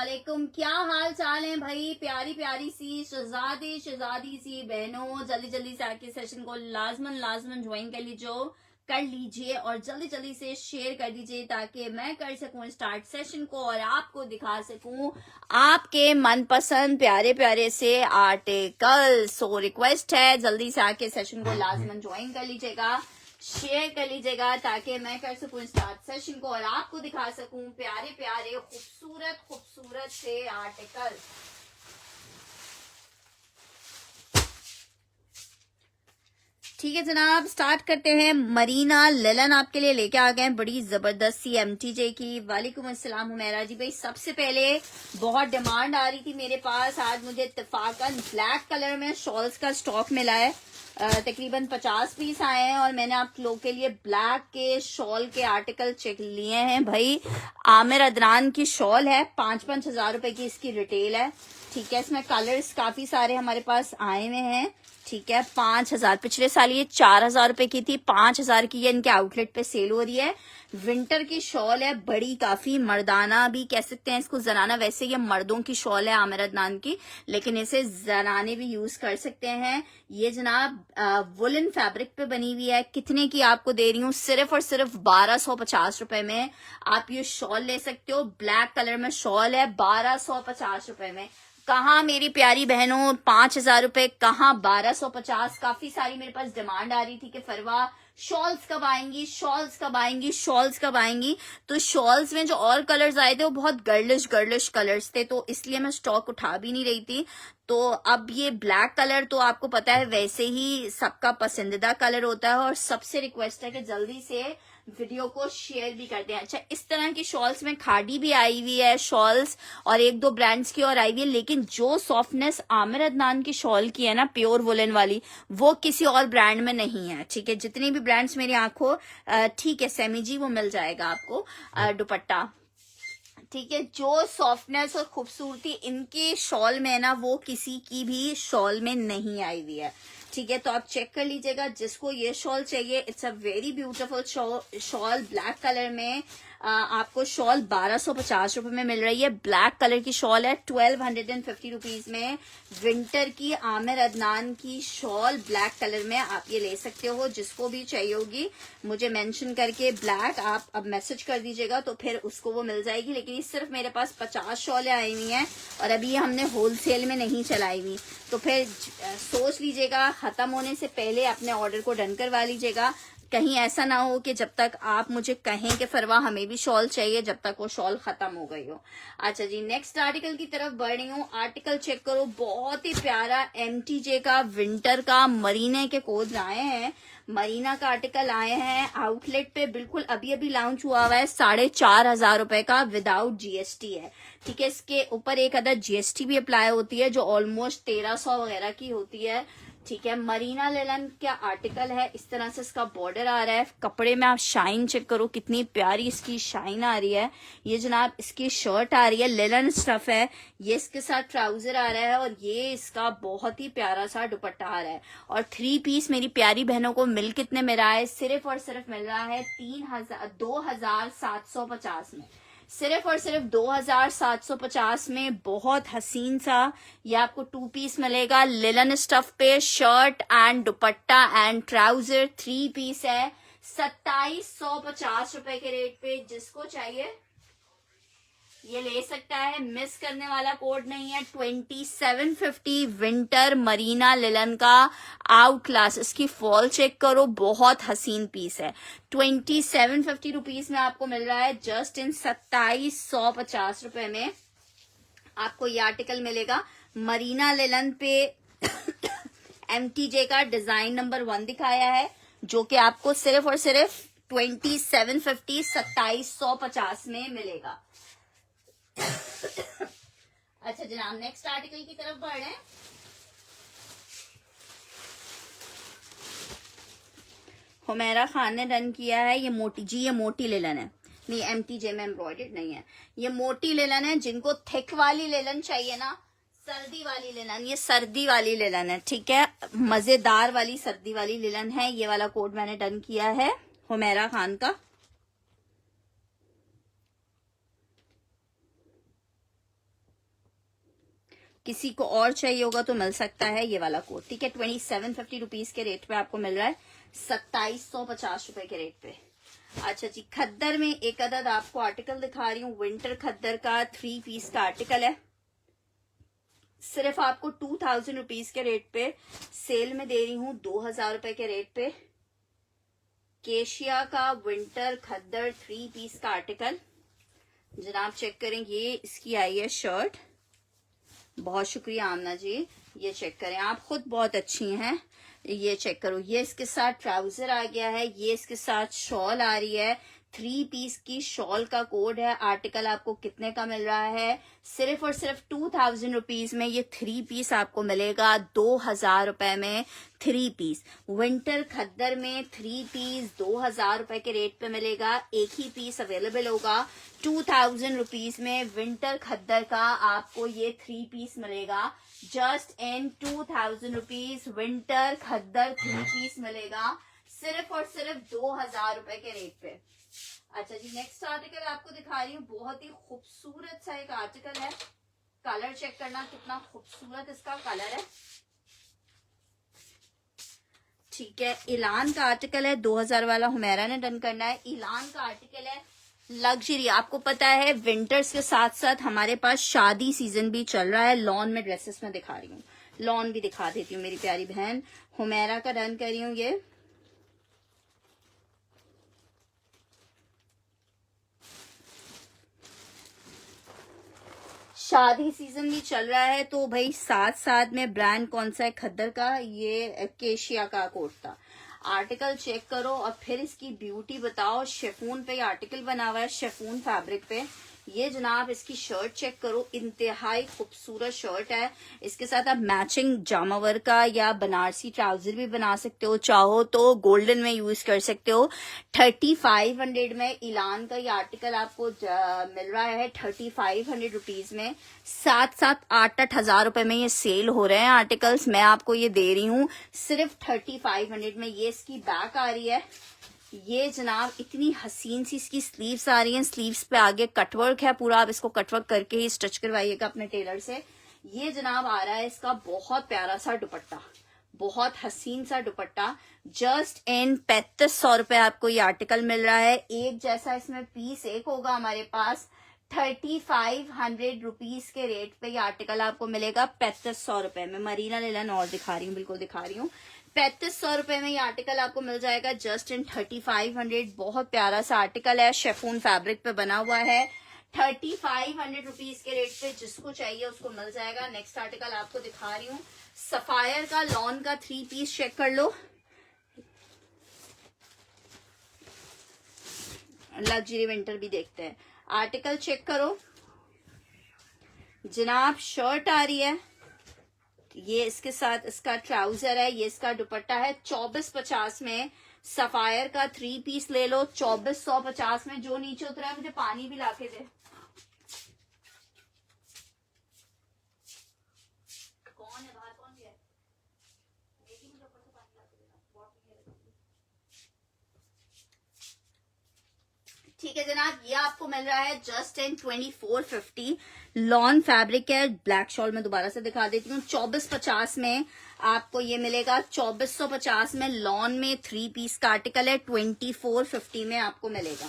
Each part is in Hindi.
वालेकुम। क्या हाल चाल है भाई? प्यारी प्यारी सी शहजादी सी बहनों, जल्दी जल्दी से आके सेशन को लाजमन ज्वाइन कर लीजिए और जल्दी जल्दी से शेयर कर दीजिए ताकि मैं कर सकूं स्टार्ट सेशन को और आपको दिखा सकूं आपके मनपसंद प्यारे प्यारे से आर्टिकल। सो रिक्वेस्ट है जल्दी से आके सेशन को लाजमन ज्वाइन कर लीजिएगा, शेयर कर लीजिएगा ताकि मैं कर सकूं स्टार्ट सेशन को और आपको दिखा सकूं प्यारे प्यारे खूबसूरत से आर्टिकल। ठीक है जनाब, स्टार्ट करते हैं। मरीना लिनन आपके लिए लेके आ गए हैं बड़ी जबरदस्त सी MTJ की। वालेकुम अस्सलाम हुमैरा जी। भाई सबसे पहले बहुत डिमांड आ रही थी मेरे पास, आज मुझे इत्तेफाकन ब्लैक कलर में शॉल्स का स्टॉक मिला है। तकरीबन 50 पीस आए हैं और मैंने आप लोगों के लिए ब्लैक के शॉल के आर्टिकल चेक लिए हैं। भाई आमिर अदनान की शॉल है, 5-5 हजार रुपए की इसकी रिटेल है। ठीक है, इसमें कलर्स काफी सारे हमारे पास आए हुए हैं। ठीक है, 5,000, पिछले साल ये 4,000 रुपए की थी, 5,000 की ये इनके आउटलेट पे सेल हो रही है। विंटर की शॉल है, बड़ी काफी मर्दाना भी कह सकते हैं इसको, जनाना। वैसे ये मर्दों की शॉल है आमिर अदनान की, लेकिन इसे जनाने भी यूज कर सकते हैं। ये जनाब वुलन फैब्रिक पे बनी हुई है। कितने की आपको दे रही हूँ? सिर्फ और सिर्फ 1250 रुपए में आप ये शॉल ले सकते हो। ब्लैक कलर में शॉल है, 1250 रुपए में। कहाँ मेरी प्यारी बहनों 5,000 रुपए, कहाँ 1250। काफी सारी मेरे पास डिमांड आ रही थी कि फरवा शॉल्स कब आएंगी। तो शॉल्स में जो और कलर्स आए थे वो बहुत गर्लिश कलर्स थे, तो इसलिए मैं स्टॉक उठा भी नहीं रही थी। तो अब ये ब्लैक कलर तो आपको पता है वैसे ही सबका पसंदीदा कलर होता है और सबसे रिक्वेस्ट है कि जल्दी से वीडियो को शेयर भी करते हैं। अच्छा, इस तरह की शॉल्स में खाड़ी भी आई हुई है शॉल्स, और 1-2 ब्रांड्स की और आई हुई है, लेकिन जो सॉफ्टनेस आमिर अदनान की शॉल की है ना, प्योर वुलन वाली, वो किसी और ब्रांड में नहीं है। ठीक है, जितनी भी ब्रांड्स मेरी आंखों ठीक है, सेमी जी वो मिल जाएगा आपको दुपट्टा। ठीक है, जो सॉफ्टनेस और खूबसूरती इनके शॉल में है ना, वो किसी की भी शॉल में नहीं आई हुई है। ठीक है, तो आप चेक कर लीजिएगा जिसको ये शॉल चाहिए। It's a very beautiful shawl black colour में। आपको शॉल 1250 रुपए में मिल रही है। ब्लैक कलर की शॉल है, 1250 रुपीज में। विंटर की आमिर अदनान की शॉल ब्लैक कलर में आप ये ले सकते हो। जिसको भी चाहिए होगी मुझे मेंशन करके ब्लैक आप अब मैसेज कर दीजिएगा, तो फिर उसको वो मिल जाएगी। लेकिन ये सिर्फ मेरे पास 50 शॉलें आई हुई हैं और अभी हमने होलसेल में नहीं चलाई हुई, तो फिर सोच लीजिएगा, खत्म होने से पहले अपने ऑर्डर को डन करवा लीजिएगा। कहीं ऐसा ना हो कि जब तक आप मुझे कहें कि फरवा हमें भी शॉल चाहिए, जब तक वो शॉल खत्म हो गई हो। अच्छा जी, नेक्स्ट आर्टिकल की तरफ बढ़ रही हूँ। आर्टिकल चेक करो, बहुत ही प्यारा MTJ का विंटर का मरीने के कोड आए हैं। मरीना का आर्टिकल आए हैं आउटलेट पे, बिल्कुल अभी अभी लॉन्च हुआ है। 4,500 रुपए का विदाउट GST है। ठीक है, इसके ऊपर एक अदर GST भी अप्लाई होती है जो ऑलमोस्ट 1300 वगैरह की होती है। ठीक है, मरीना लिनन का आर्टिकल है। इस तरह से इसका बॉर्डर आ रहा है। कपड़े में आप शाइन चेक करो, कितनी प्यारी इसकी शाइन आ रही है। ये जनाब इसकी शर्ट आ रही है, लिनन स्टफ है। ये इसके साथ ट्राउजर आ रहा है और ये इसका बहुत ही प्यारा सा दुपट्टा आ रहा है। और 3 पीस मेरी प्यारी बहनों को मिल कितने में रहा है? सिर्फ और सिर्फ मिल रहा है 2,750 में। सिर्फ और सिर्फ 2,750 में बहुत हसीन सा ये आपको 2 पीस मिलेगा। लिनन स्टफ पे shirt and dupatta and trouser 3 piece है। 2,750 रुपए के रेट पे जिसको चाहिए ये ले सकता है। मिस करने वाला कोड नहीं है। 2750 विंटर मरीना लिनन का आउट क्लास। इसकी फॉल चेक करो, बहुत हसीन पीस है। 2750 रुपीज में आपको मिल रहा है जस्ट इन 2,750 रुपए में आपको ये आर्टिकल मिलेगा। मरीना लिनन पे MTJ का डिजाइन नंबर 1 दिखाया है जो कि आपको सिर्फ और सिर्फ 2750 2,750 में मिलेगा। अच्छा जनाब, नेक्स्ट आर्टिकल की तरफ बढ़ रहे हैं। हुमैरा खान ने रन किया है। ये मोटी लिलन है, नहीं MTJ में एम्ब्रॉयडर्ड नहीं है। ये मोटी लिलन है। जिनको थिक वाली लिलन चाहिए ना, सर्दी वाली लिलन, ये सर्दी वाली लिलन है। ठीक है, मजेदार वाली सर्दी वाली लिलन है। ये वाला कोड मैंने डन किया है हुमैरा खान का। किसी को और चाहिए होगा तो मिल सकता है ये वाला कोट, ठीक है। 2750 रुपीज के रेट पे आपको मिल रहा है, 2750 रुपए के रेट पे। अच्छा जी, खद्दर में एक अदद आपको आर्टिकल दिखा रही हूँ, विंटर खद्दर का 3 पीस का आर्टिकल है, सिर्फ आपको 2000 रुपीज के रेट पे सेल में दे रही हूँ, 2000 रुपए के रेट पे। केशिया का विंटर खद्दर 3 पीस का आर्टिकल, जनाब चेक करें, ये इसकी आई है शर्ट, बहुत शुक्रिया आमना जी, ये चेक करें, आप खुद बहुत अच्छी हैं, ये चेक करो, ये इसके साथ ट्राउजर आ गया है, ये इसके साथ शॉल आ रही है, 3 पीस की शॉल का कोड है। आर्टिकल आपको कितने का मिल रहा है, सिर्फ और सिर्फ 2000 रुपीज में ये 3 पीस आपको मिलेगा, 2000 रुपए में 3 पीस। विंटर खद्दर में 3 पीस 2000 रुपए के रेट पे मिलेगा, एक ही पीस अवेलेबल होगा 2000 रुपीज में। विंटर खद्दर का आपको ये 3 पीस मिलेगा just in 2000 rupees, winter khaddar 3 piece मिलेगा सिर्फ और सिर्फ 2000 रुपए के रेट पे। अच्छा जी, नेक्स्ट आर्टिकल आपको दिखा रही हूँ, बहुत ही खूबसूरत सा एक आर्टिकल है, कलर चेक करना कितना खूबसूरत इसका कलर है, ठीक है। इलान का आर्टिकल है, 2000 वाला हुमैरा ने डन करना है, इलान का आर्टिकल है, लग्जरी। आपको पता है विंटर्स के साथ साथ हमारे पास शादी सीजन भी चल रहा है, लॉन में ड्रेसेस में दिखा रही हूँ, लॉन भी दिखा देती हूँ मेरी प्यारी बहन, हुमैरा का डन कर रही हूँ। ये शादी सीजन भी चल रहा है, तो भाई साथ साथ में ब्रांड कौन सा है खद्दर का, ये केशिया का कोट था। आर्टिकल चेक करो और फिर इसकी ब्यूटी बताओ। शेफून पे आर्टिकल बना हुआ है, शेफून फैब्रिक पे। ये जनाब इसकी शर्ट चेक करो, इंतहाई खूबसूरत शर्ट है, इसके साथ आप मैचिंग जामावर का या बनारसी ट्राउजर भी बना सकते हो, चाहो तो गोल्डन में यूज कर सकते हो। 3500 में इलान का ये आर्टिकल आपको मिल रहा है 3500 रुपीज में, 7-8 हजार रुपए में ये सेल हो रहे हैं आर्टिकल्स, मैं आपको ये दे रही हूँ सिर्फ 3500 में। ये इसकी बैक आ रही है, ये जनाब इतनी हसीन सी इसकी स्लीव्स आ रही हैं, स्लीव्स पे आगे कटवर्क है पूरा, आप इसको कटवर्क करके ही स्टिच करवाइएगा अपने टेलर से। ये जनाब आ रहा है इसका बहुत प्यारा सा दुपट्टा, बहुत हसीन सा दुपट्टा, जस्ट इन 3500 रुपए आपको ये आर्टिकल मिल रहा है। एक जैसा इसमें पीस एक होगा हमारे पास, 3500 रुपीज के रेट पे ये आर्टिकल आपको मिलेगा 3500 रुपए में। मरीना लेलन और दिखा रही हूँ, बिल्कुल दिखा रही हूँ, 3500 रुपए में ये आर्टिकल आपको मिल जाएगा जस्ट इन 3500। बहुत प्यारा सा आर्टिकल है, शेफून फैब्रिक पे बना हुआ है, 3500 रुपीज के रेट पे जिसको चाहिए उसको मिल जाएगा। नेक्स्ट आर्टिकल आपको दिखा रही हूँ, सफायर का लॉन का 3 पीस चेक कर लो, लग्जरी विंटर भी देखते हैं। आर्टिकल चेक करो जनाब, शर्ट आ रही है, ये इसके साथ इसका ट्राउजर है, ये इसका दुपट्टा है, 2450 में सफायर का 3 पीस ले लो, 2450 में। जो नीचे उतरा है मुझे पानी भी लाके दे, कौन है बाहर, कौन है, ठीक है जनाब, ये आपको मिल रहा है जस्ट इन 2450। लॉन फैब्रिक है, ब्लैक शॉल में दोबारा से दिखा देती हूँ, 2450 में आपको ये मिलेगा, 2450 में लॉन में 3 पीस का आर्टिकल है, 2450 में आपको मिलेगा।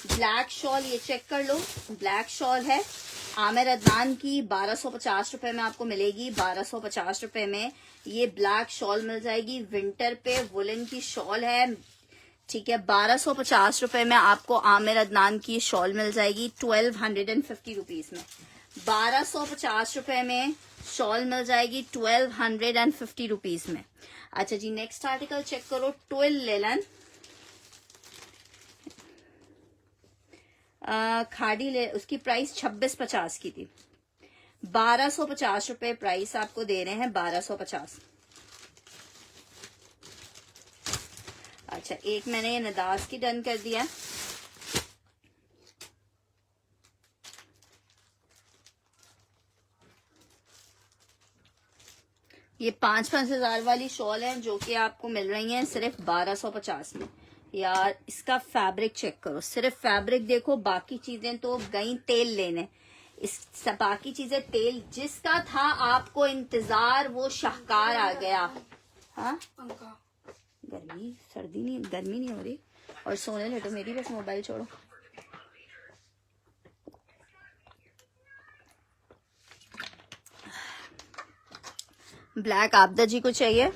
ब्लैक शॉल ये चेक कर लो, ब्लैक शॉल है आमिर अदनान की, 1250 रुपए में आपको मिलेगी, 1250 रुपए में ये ब्लैक शॉल मिल जाएगी। विंटर पे वुलन की शॉल है, ठीक है, 1250 रुपए में आपको आमिर अदनान की शॉल मिल जाएगी, 1250 रुपीज में। 1250 रुपए में शॉल मिल जाएगी 1250 रुपीज में। अच्छा जी, नेक्स्ट आर्टिकल चेक करो, ट्विल लेलन खाड़ी ले, उसकी प्राइस 2650 की थी, 1250 रुपए प्राइस आपको दे रहे हैं, 1250। अच्छा, एक मैंने ये नदास की डन कर दिया, ये 5-5 हजार वाली शॉल है जो कि आपको मिल रही है सिर्फ 1250 में। यार इसका फैब्रिक चेक करो, सिर्फ फैब्रिक देखो, बाकी चीजें तो गई तेल लेने। इस बाकी चीजें तेल जिसका था आपको इंतजार वो शाहकार आ गया। हाँ गर्मी सर्दी नहीं, गर्मी नहीं हो रही और सोने लेटो, मेरी बस मोबाइल छोड़ो। ब्लैक आपदा जी को चाहिए।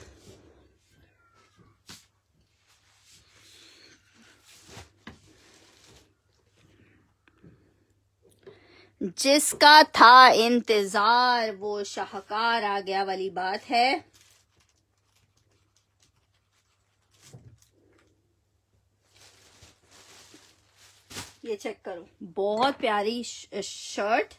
जिसका था इंतजार वो शाहकार आ गया वाली बात है। ये चेक करो, बहुत प्यारी शर्ट,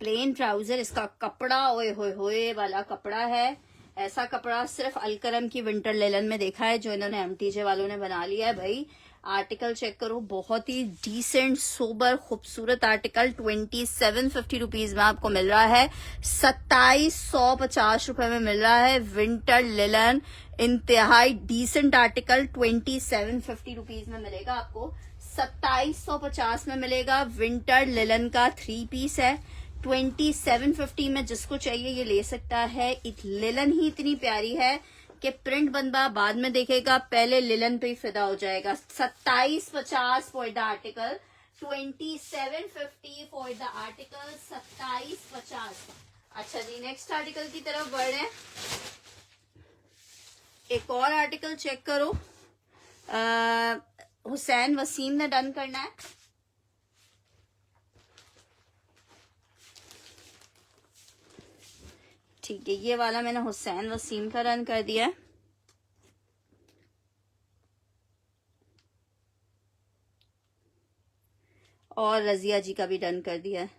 प्लेन ट्राउजर, इसका कपड़ा ओए होए होए वाला कपड़ा है। ऐसा कपड़ा सिर्फ अलकरम की विंटर लेलन में देखा है जो इन्होंने एमटीजे वालों ने बना लिया है भाई। आर्टिकल चेक करो, बहुत ही डिसेंट सोबर खूबसूरत आर्टिकल 2750 रुपीज में आपको मिल रहा है। 2750 रुपए में मिल रहा है विंटर लेलन, इंतहाई डिसेंट आर्टिकल 2750 रुपीज में मिलेगा आपको। 2750 में मिलेगा विंटर लेलन का 3 पीस है। 2750 में जिसको चाहिए ये ले सकता है। लेलन ही इतनी प्यारी है कि प्रिंट बंदा बाद में देखेगा, पहले लेलन पे ही फिदा हो जाएगा। 2750 for the article, 2750 for the article, 2750। अच्छा जी, नेक्स्ट आर्टिकल की तरफ बढ़ रहे हैं। एक और आर्टिकल चेक करो, हुसैन वसीम ने डन करना है। ठीक है, ये वाला मैंने हुसैन वसीम का रन कर दिया है। और रजिया जी का भी डन कर दिया है।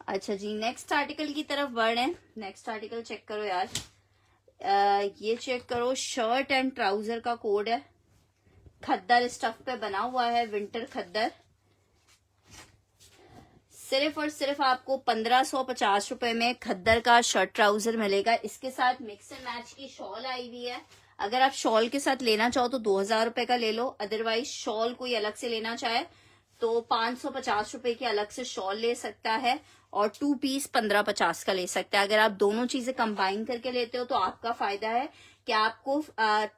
अच्छा जी, नेक्स्ट आर्टिकल की तरफ बढ़ रहे हैं। नेक्स्ट आर्टिकल चेक करो यार, ये चेक करो, शर्ट एंड ट्राउजर का कोड है, खद्दर स्टफ पे बना हुआ है, विंटर खद्दर। सिर्फ और सिर्फ आपको 1550 रुपए में खद्दर का शर्ट ट्राउजर मिलेगा। इसके साथ मिक्स एंड मैच की शॉल आई हुई है। अगर आप शॉल के साथ लेना चाहो तो 2000 रुपए का ले लो, अदरवाइज शॉल कोई अलग से लेना चाहे तो 550 रुपए की अलग से शॉल ले सकता है और 2 पीस 1550 का ले सकता है। अगर आप दोनों चीजें कंबाइन करके लेते हो तो आपका फायदा है कि आपको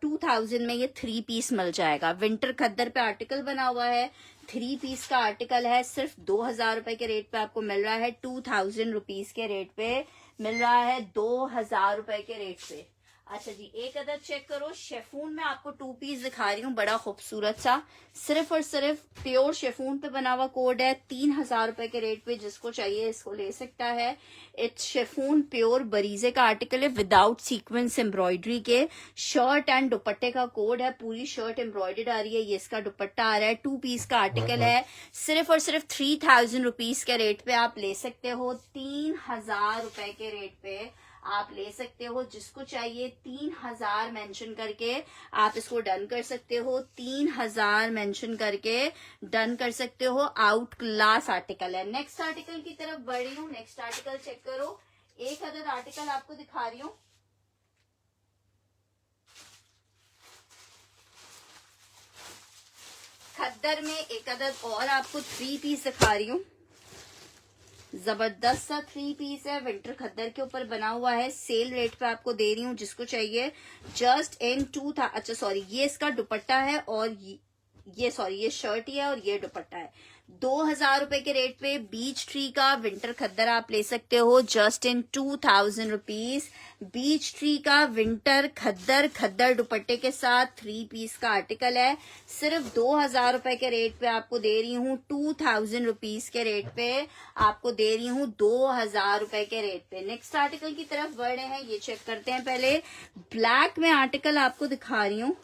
2000 में ये 3 पीस मिल जाएगा। विंटर खद्दर पे आर्टिकल बना हुआ है, 3 पीस का आर्टिकल है, सिर्फ 2000 रुपए के रेट पे आपको मिल रहा है। 2000 रुपीज के रेट पे मिल रहा है, 2000 रुपए के रेट पे। अच्छा जी, एक अदर चेक करो, शेफून में आपको 2 पीस दिखा रही हूँ, बड़ा खूबसूरत सा, सिर्फ और सिर्फ प्योर शेफून पे बना हुआ कोड है। 3000 रुपए के रेट पे जिसको चाहिए इसको ले सकता है। इट्स शेफून प्योर बरीजे का आर्टिकल है, विदाउट सीक्वेंस एम्ब्रॉयडरी के। शर्ट एंड दुपट्टे का कोड है, पूरी शर्ट एम्ब्रॉयडर्ड आ रही है, ये इसका दुपट्टा आ रहा है। 2 पीस का आर्टिकल है, सिर्फ और सिर्फ 3000 रुपीज के रेट पे आप ले सकते हो। 3000 रुपए के रेट पे आप ले सकते हो, जिसको चाहिए 3000 मेंशन करके आप इसको डन कर सकते हो। 3000 मेंशन करके डन कर सकते हो। आउट क्लास आर्टिकल है। नेक्स्ट आर्टिकल की तरफ बढ़ रही हूँ। नेक्स्ट आर्टिकल चेक करो, एक अदर आर्टिकल आपको दिखा रही हूँ। खद्दर में एक अदर और आपको 3 पीस दिखा रही हूँ, जबरदस्त सा 3 पीस है, विंटर खद्दर के ऊपर बना हुआ है, सेल रेट पे आपको दे रही हूँ। जिसको चाहिए जस्ट इन 2 था, अच्छा सॉरी, ये इसका दुपट्टा है और ये सॉरी ये शर्ट ही है और ये दुपट्टा है। 2000 रुपए के रेट पे बीच ट्री का विंटर खद्दर आप ले सकते हो, just in 2000 rupees. Beech tree का विंटर खद्दर, खद्दर दुपट्टे के साथ 3 पीस का आर्टिकल है, सिर्फ 2000 रुपए के रेट पे आपको दे रही हूँ। 2000 रुपीज के रेट पे आपको दे रही हूँ, 2000 रुपए के रेट पे। नेक्स्ट आर्टिकल की तरफ बढ़ रहे हैं, ये चेक करते हैं। पहले ब्लैक में आर्टिकल आपको दिखा रही हूँ,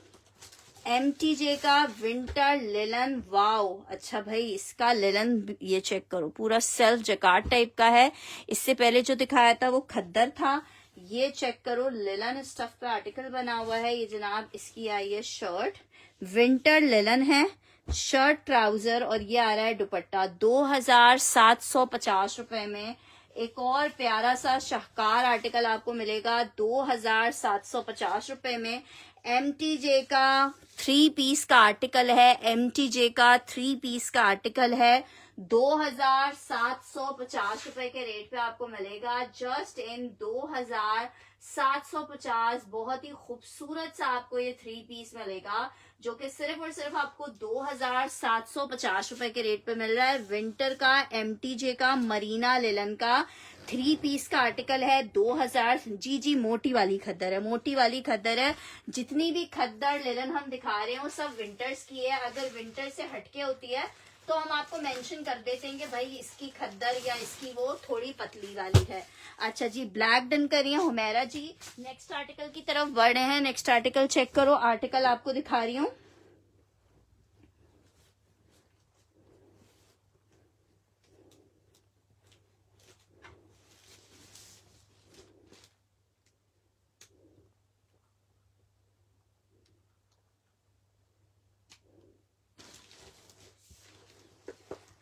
एमटीजे का विंटर लिलन। वाओ, अच्छा भाई, इसका लिलन ये चेक करो, पूरा सेल्फ जकार्ड टाइप का है। इससे पहले जो दिखाया था वो खद्दर था, ये चेक करो, लिलन स्टफ पे आर्टिकल बना हुआ है। ये जनाब इसकी आई है शर्ट, विंटर लिलन है, शर्ट ट्राउजर और ये आ रहा है दुपट्टा। 2750 रुपए में एक और प्यारा सा शाहकार आर्टिकल आपको मिलेगा 2750 रुपए में। MTJ का 3 पीस का आर्टिकल है, MTJ का 3 पीस का आर्टिकल है, 2750 रुपए के रेट पे आपको मिलेगा, जस्ट इन 2750। बहुत ही खूबसूरत सा आपको ये 3 पीस मिलेगा, जो कि सिर्फ और सिर्फ आपको 2750 रुपए के रेट पे मिल रहा है। विंटर का MTJ का मरीना लिलन का 3 पीस का आर्टिकल है, 2000। जी मोटी वाली खद्दर है, मोटी वाली खद्दर है। जितनी भी खद्दर लिलन हम दिखा रहे हैं वो सब विंटर्स की है। अगर विंटर से हटके होती है तो हम आपको मेंशन कर देते हैं कि भाई इसकी खद्दर या इसकी वो थोड़ी पतली वाली है। अच्छा जी, ब्लैक डन करिए हुमेरा जी। नेक्स्ट आर्टिकल की तरफ बढ़ रहे हैं। नेक्स्ट आर्टिकल चेक करो, आर्टिकल आपको दिखा रही हूँ।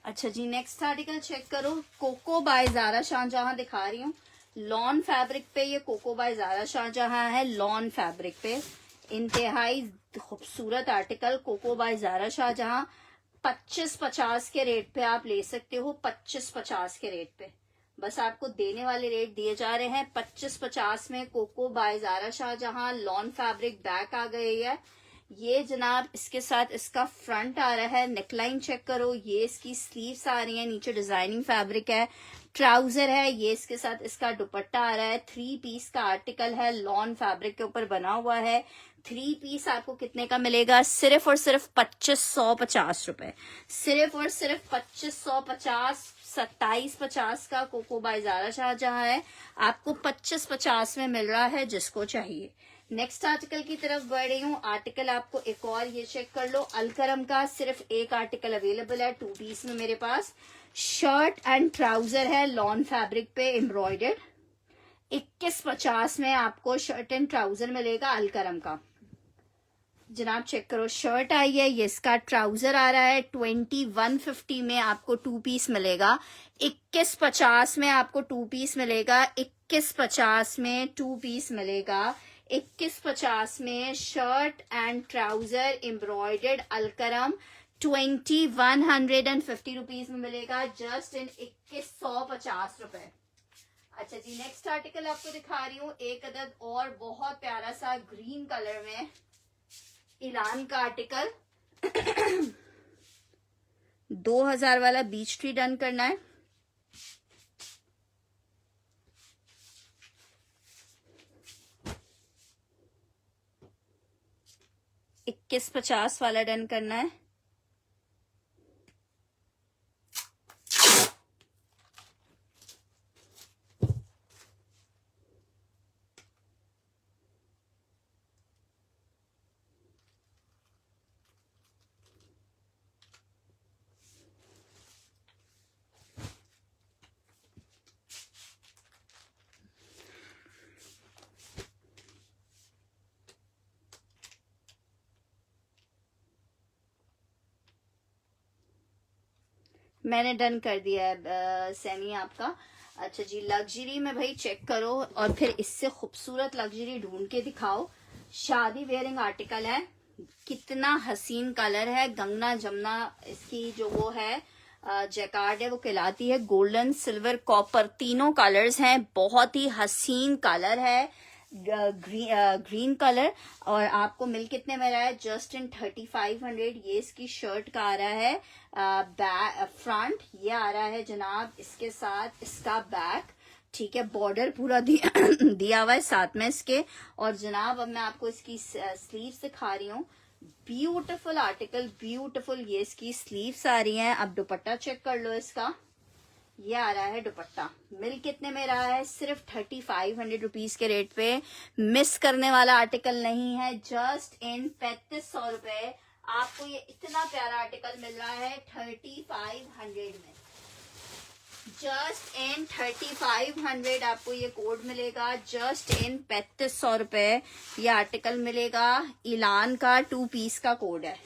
अच्छा जी, नेक्स्ट आर्टिकल चेक करो, कोको बाय ज़ारा शाहजहां दिखा रही हूँ। लॉन फैब्रिक पे ये कोको बाय ज़ारा शाहजहां है, लॉन फैब्रिक पे इंतहाई खूबसूरत article Coco by Zara Shahjahan. 2550 के रेट पे आप ले सकते हो, 2550 के रेट पे। बस आपको देने वाले रेट दिए जा रहे हैं 2550 में। Coco by Zara Shahjahan, lawn fabric, back आ गई है ये जनाब। इसके साथ इसका फ्रंट आ रहा है, नेकलाइन चेक करो, ये इसकी स्लीव्स आ रही हैं, नीचे डिजाइनिंग फैब्रिक है, ट्राउजर है, ये इसके साथ इसका दुपट्टा आ रहा है। 3 पीस का आर्टिकल है, लॉन फैब्रिक के ऊपर बना हुआ है। 3 पीस आपको कितने का मिलेगा? सिर्फ और सिर्फ 2550 रुपए, सिर्फ और सिर्फ 2550। 2750 का कोको बाय ज़ारा शाहजहां है, आपको 2550 में मिल रहा है, जिसको चाहिए। नेक्स्ट आर्टिकल की तरफ बढ़ रही हूँ। आर्टिकल आपको एक और ये चेक कर लो, अलकरम का सिर्फ एक आर्टिकल अवेलेबल है 2 पीस में मेरे पास। शर्ट एंड ट्राउजर है, लॉन फैब्रिक पे एम्ब्रॉयडर्ड। 2150 में आपको शर्ट एंड ट्राउजर मिलेगा अलकरम का। जनाब चेक करो, शर्ट आई है, ये इसका ट्राउजर आ रहा है। 2150 में आपको 2 पीस मिलेगा। 2150 में आपको 2 पीस मिलेगा। 2150 में 2 पीस मिलेगा। 2150 में shirt and trouser embroidered Alkaram 2150 rupees में मिलेगा, जस्ट इन 2150 रुपए। अच्छा जी, नेक्स्ट आर्टिकल आपको दिखा रही हूँ, एक अदद और बहुत प्यारा सा ग्रीन कलर में ईरान का आर्टिकल। 2000 वाला बीच ट्री डन करना है। $2150 वाला डन करना है। मैंने डन कर दिया है सैनी आपका। अच्छा जी, लग्जरी में भाई चेक करो और फिर इससे खूबसूरत लग्जरी ढूंढ के दिखाओ। शादी वेयरिंग आर्टिकल है, कितना हसीन कलर है। गंगना जमुना इसकी जो वो है जैकार्ड है वो कहलाती है। गोल्डन, सिल्वर, कॉपर तीनों कलर्स हैं, बहुत ही हसीन कलर है। Green colour. और आपको मिल कितने में रहा है? Just in 3500। ये इसकी शर्ट का आ रहा है फ्रंट, ये आ रहा है जनाब इसके साथ इसका बैक, ठीक है। बॉर्डर पूरा दिया हुआ है साथ में इसके। और जनाब अब मैं आपको इसकी स्लीव्स दिखा रही हूँ। Beautiful article, beautiful. ये इसकी स्लीव्स आ रही हैं। अब दुपट्टा चेक कर लो इसका, ये आ रहा है दुपट्टा। मिल कितने में रहा है? सिर्फ 3500 रुपीज के रेट पे। मिस करने वाला आर्टिकल नहीं है, जस्ट इन 3500 रुपए आपको ये इतना प्यारा आर्टिकल मिल रहा है 3500 में। जस्ट इन 3500 आपको ये कोड मिलेगा, जस्ट इन 3500 रुपए ये आर्टिकल मिलेगा। इलान का 2 पीस का कोड है।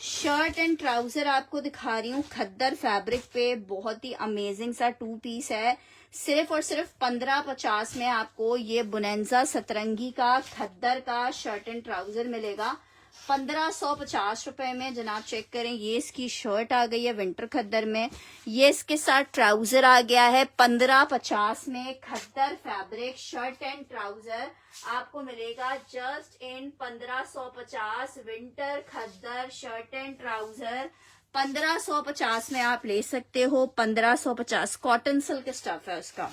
शर्ट एंड ट्राउजर आपको दिखा रही हूँ, खद्दर फैब्रिक पे बहुत ही अमेजिंग सा 2 पीस है। सिर्फ और सिर्फ 1550 में आपको ये बुनेंजा सतरंगी का खद्दर का शर्ट एंड ट्राउजर मिलेगा। 1550 में जनाब चेक करें, ये इसकी शर्ट आ गई है विंटर खद्दर में, ये इसके साथ ट्राउजर आ गया है। 1550 में खद्दर फैब्रिक शर्ट एंड ट्राउजर आपको मिलेगा just in 1550 winter khaddar shirt and trouser 1550 में आप ले सकते हो। 1550 कॉटन सिल्क स्टफ है उसका।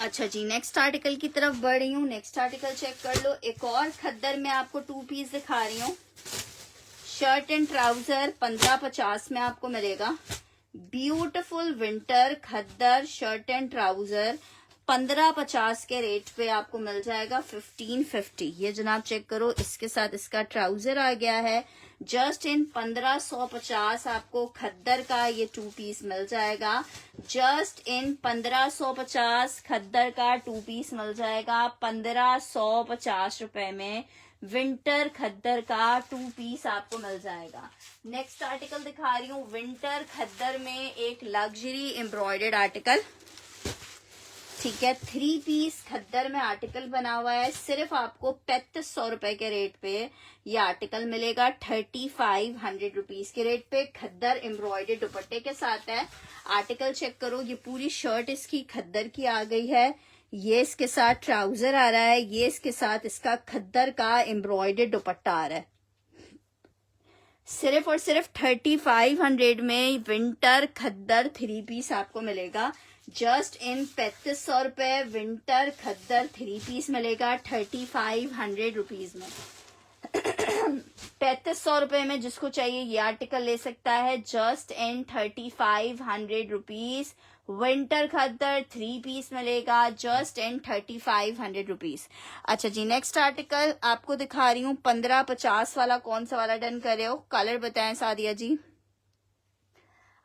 अच्छा जी, नेक्स्ट आर्टिकल की तरफ बढ़ रही हूँ। नेक्स्ट आर्टिकल चेक कर लो। एक और खद्दर में आपको 2 पीस दिखा रही हूँ। शर्ट एंड ट्राउजर 1550 में आपको मिलेगा। Beautiful winter khaddar shirt and trouser 1550 के रेट पे आपको मिल जाएगा 1550। ये जनाब चेक करो, इसके साथ इसका ट्राउजर आ गया है। जस्ट इन 1550 आपको खद्दर का ये 2 पीस मिल जाएगा। जस्ट इन 1550 खद्दर का 2 पीस मिल जाएगा 1550 रुपए में। विंटर खद्दर का 2 पीस आपको मिल जाएगा। नेक्स्ट आर्टिकल दिखा रही हूँ विंटर खद्दर में एक लग्जरी एम्ब्रॉयडर्ड आर्टिकल। ठीक है, 3 पीस खद्दर में आर्टिकल बना हुआ है। सिर्फ आपको 3500 रुपए के रेट पे ये आर्टिकल मिलेगा। 3500 रुपीज के रेट पे खद्दर एम्ब्रॉयडर्ड दुपट्टे के साथ है। आर्टिकल चेक करो, ये पूरी शर्ट इसकी खद्दर की आ गई है। ये इसके साथ ट्राउजर आ रहा है, ये इसके साथ इसका खद्दर का एम्ब्रॉयडर्ड दुपट्टा आ रहा है। सिर्फ और सिर्फ 3500 में विंटर खद्दर 3 पीस आपको मिलेगा। जस्ट इन 3500 रुपए विंटर खद्दर 3 पीस मिलेगा 3500 रुपीज में। 3500 रुपए में जिसको चाहिए ये आर्टिकल ले सकता है। Just in 3500 rupees winter khaddar 3 piece मिलेगा। Just in 3500 rupees. अच्छा जी, नेक्स्ट आर्टिकल आपको दिखा रही हूँ 1550 वाला। कौन सा वाला डन कर रहे हो, कलर बताएं सादिया जी।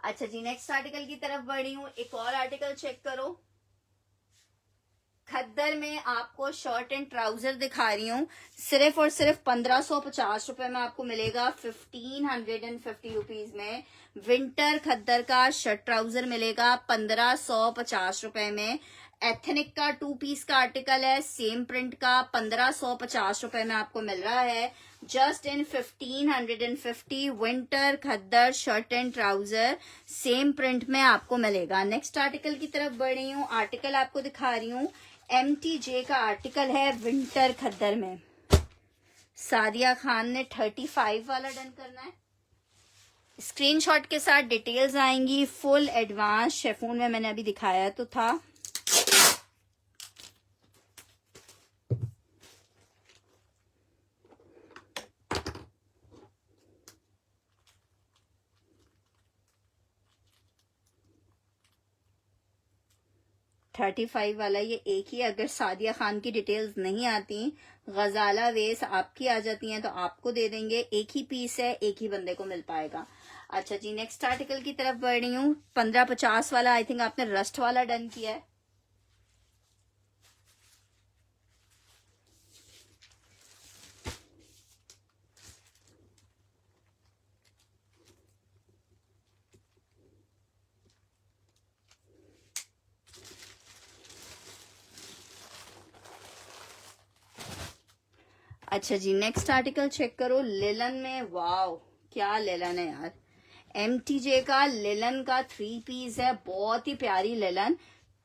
अच्छा जी, नेक्स्ट आर्टिकल की तरफ बढ़ी हूँ। एक और आर्टिकल चेक करो। खद्दर में आपको शर्ट एंड ट्राउजर दिखा रही हूँ। सिर्फ और सिर्फ 1550 रुपए में आपको मिलेगा 1550 रुपीज में। विंटर खद्दर का शर्ट ट्राउजर मिलेगा 1550 रुपए में। एथनिक का 2 पीस का आर्टिकल है, सेम प्रिंट का 1550 रुपए में आपको मिल रहा है। Just in 1550 winter khaddar shirt and trouser same print में आपको मिलेगा। नेक्स्ट आर्टिकल की तरफ बढ़ रही हूँ। आर्टिकल आपको दिखा रही हूँ MTJ का आर्टिकल है विंटर खद्दर में। सादिया खान ने 35 वाला डन करना है। स्क्रीनशॉट के साथ डिटेल्स आएंगी। फुल एडवांस शेफून में मैंने अभी दिखाया तो था। $35 वाला ये एक ही। अगर सादिया खान की डिटेल्स नहीं आती, गजाला वेस आपकी आ जाती हैं तो आपको दे देंगे। एक ही पीस है, एक ही बंदे को मिल पाएगा। अच्छा जी, नेक्स्ट आर्टिकल की तरफ बढ़ रही हूँ। 1550 वाला आई थिंक आपने रस्ट वाला डन किया है। अच्छा जी, नेक्स्ट आर्टिकल चेक करो। लिलन में, वाओ क्या लिलन है यार। MTJ का लिलन का 3 पीस है, बहुत ही प्यारी लिलन।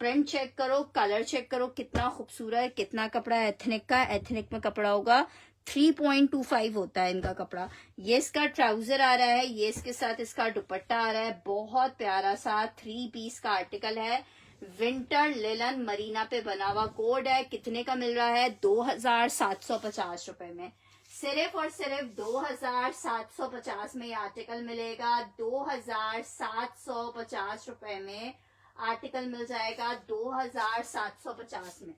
प्रिंट चेक करो, कलर चेक करो, कितना खूबसूरत है। कितना कपड़ा है एथनिक का, एथनिक में कपड़ा होगा 3.25 होता है इनका कपड़ा। ये इसका ट्राउजर आ रहा है, ये इसके साथ इसका दुपट्टा आ रहा है। बहुत प्यारा सा 3 पीस का आर्टिकल है। विंटर लिलन मरीना पे बना हुआ। कोड है, कितने का मिल रहा है? 2750 रुपए में। सिर्फ और सिर्फ 2750 में ये आर्टिकल मिलेगा। 2750 रुपए में आर्टिकल मिल जाएगा। 2750 में।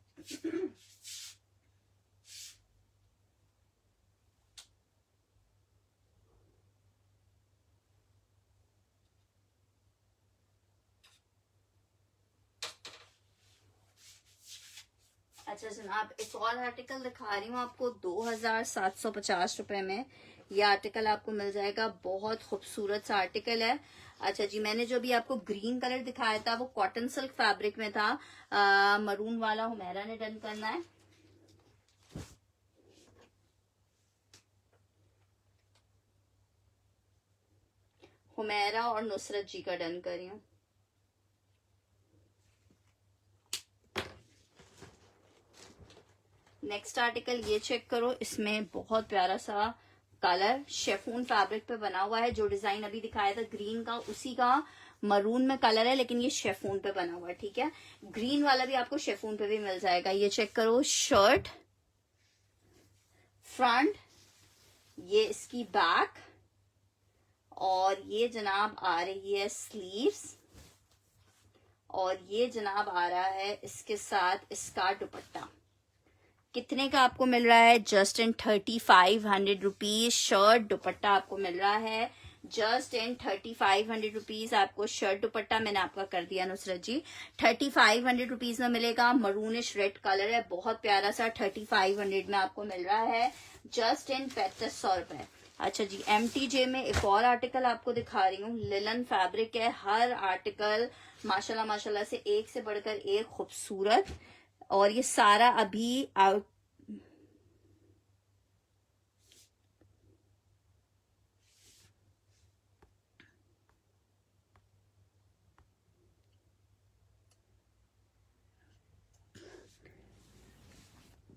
अच्छा जनाब, एक और आर्टिकल दिखा रही हूँ आपको 2750 रुपए में। ये आर्टिकल आपको मिल जाएगा, बहुत खूबसूरत सा आर्टिकल है। अच्छा जी, मैंने जो भी आपको ग्रीन कलर दिखाया था वो कॉटन सिल्क फैब्रिक में था। मरून वाला हुमैरा ने डन करना है। हुमैरा और नुसरत जी का डन कर रही हूँ। नेक्स्ट आर्टिकल ये चेक करो, इसमें बहुत प्यारा सा कलर शेफून फैब्रिक पे बना हुआ है। जो डिजाइन अभी दिखाया था ग्रीन का, उसी का मरून में कलर है, लेकिन ये शेफून पे बना हुआ है। ठीक है, ग्रीन वाला भी आपको शेफून पे भी मिल जाएगा। ये चेक करो, शर्ट फ्रंट, ये इसकी बैक, और ये जनाब आ रही है स्लीव्स, और ये जनाब आ रहा है इसके साथ इसका दुपट्टा। कितने का आपको मिल रहा है? जस्ट इन 3500 रुपीज शर्ट दुपट्टा आपको मिल रहा है। जस्ट इन 3500 रुपीज आपको शर्ट दुपट्टा मैंने आपका कर दिया नुसरत जी। 3500 रुपीज में मिलेगा। मरूनिश रेड कलर है, बहुत प्यारा सा। 3500 में आपको मिल रहा है जस्ट इन 3500 रुपए। अच्छा जी, MTJ में एक और आर्टिकल आपको दिखा रही हूँ। लिलन फैब्रिक है, हर आर्टिकल माशाल्लाह माशाल्लाह से एक से बढ़कर एक खूबसूरत। और ये सारा अभी आउट,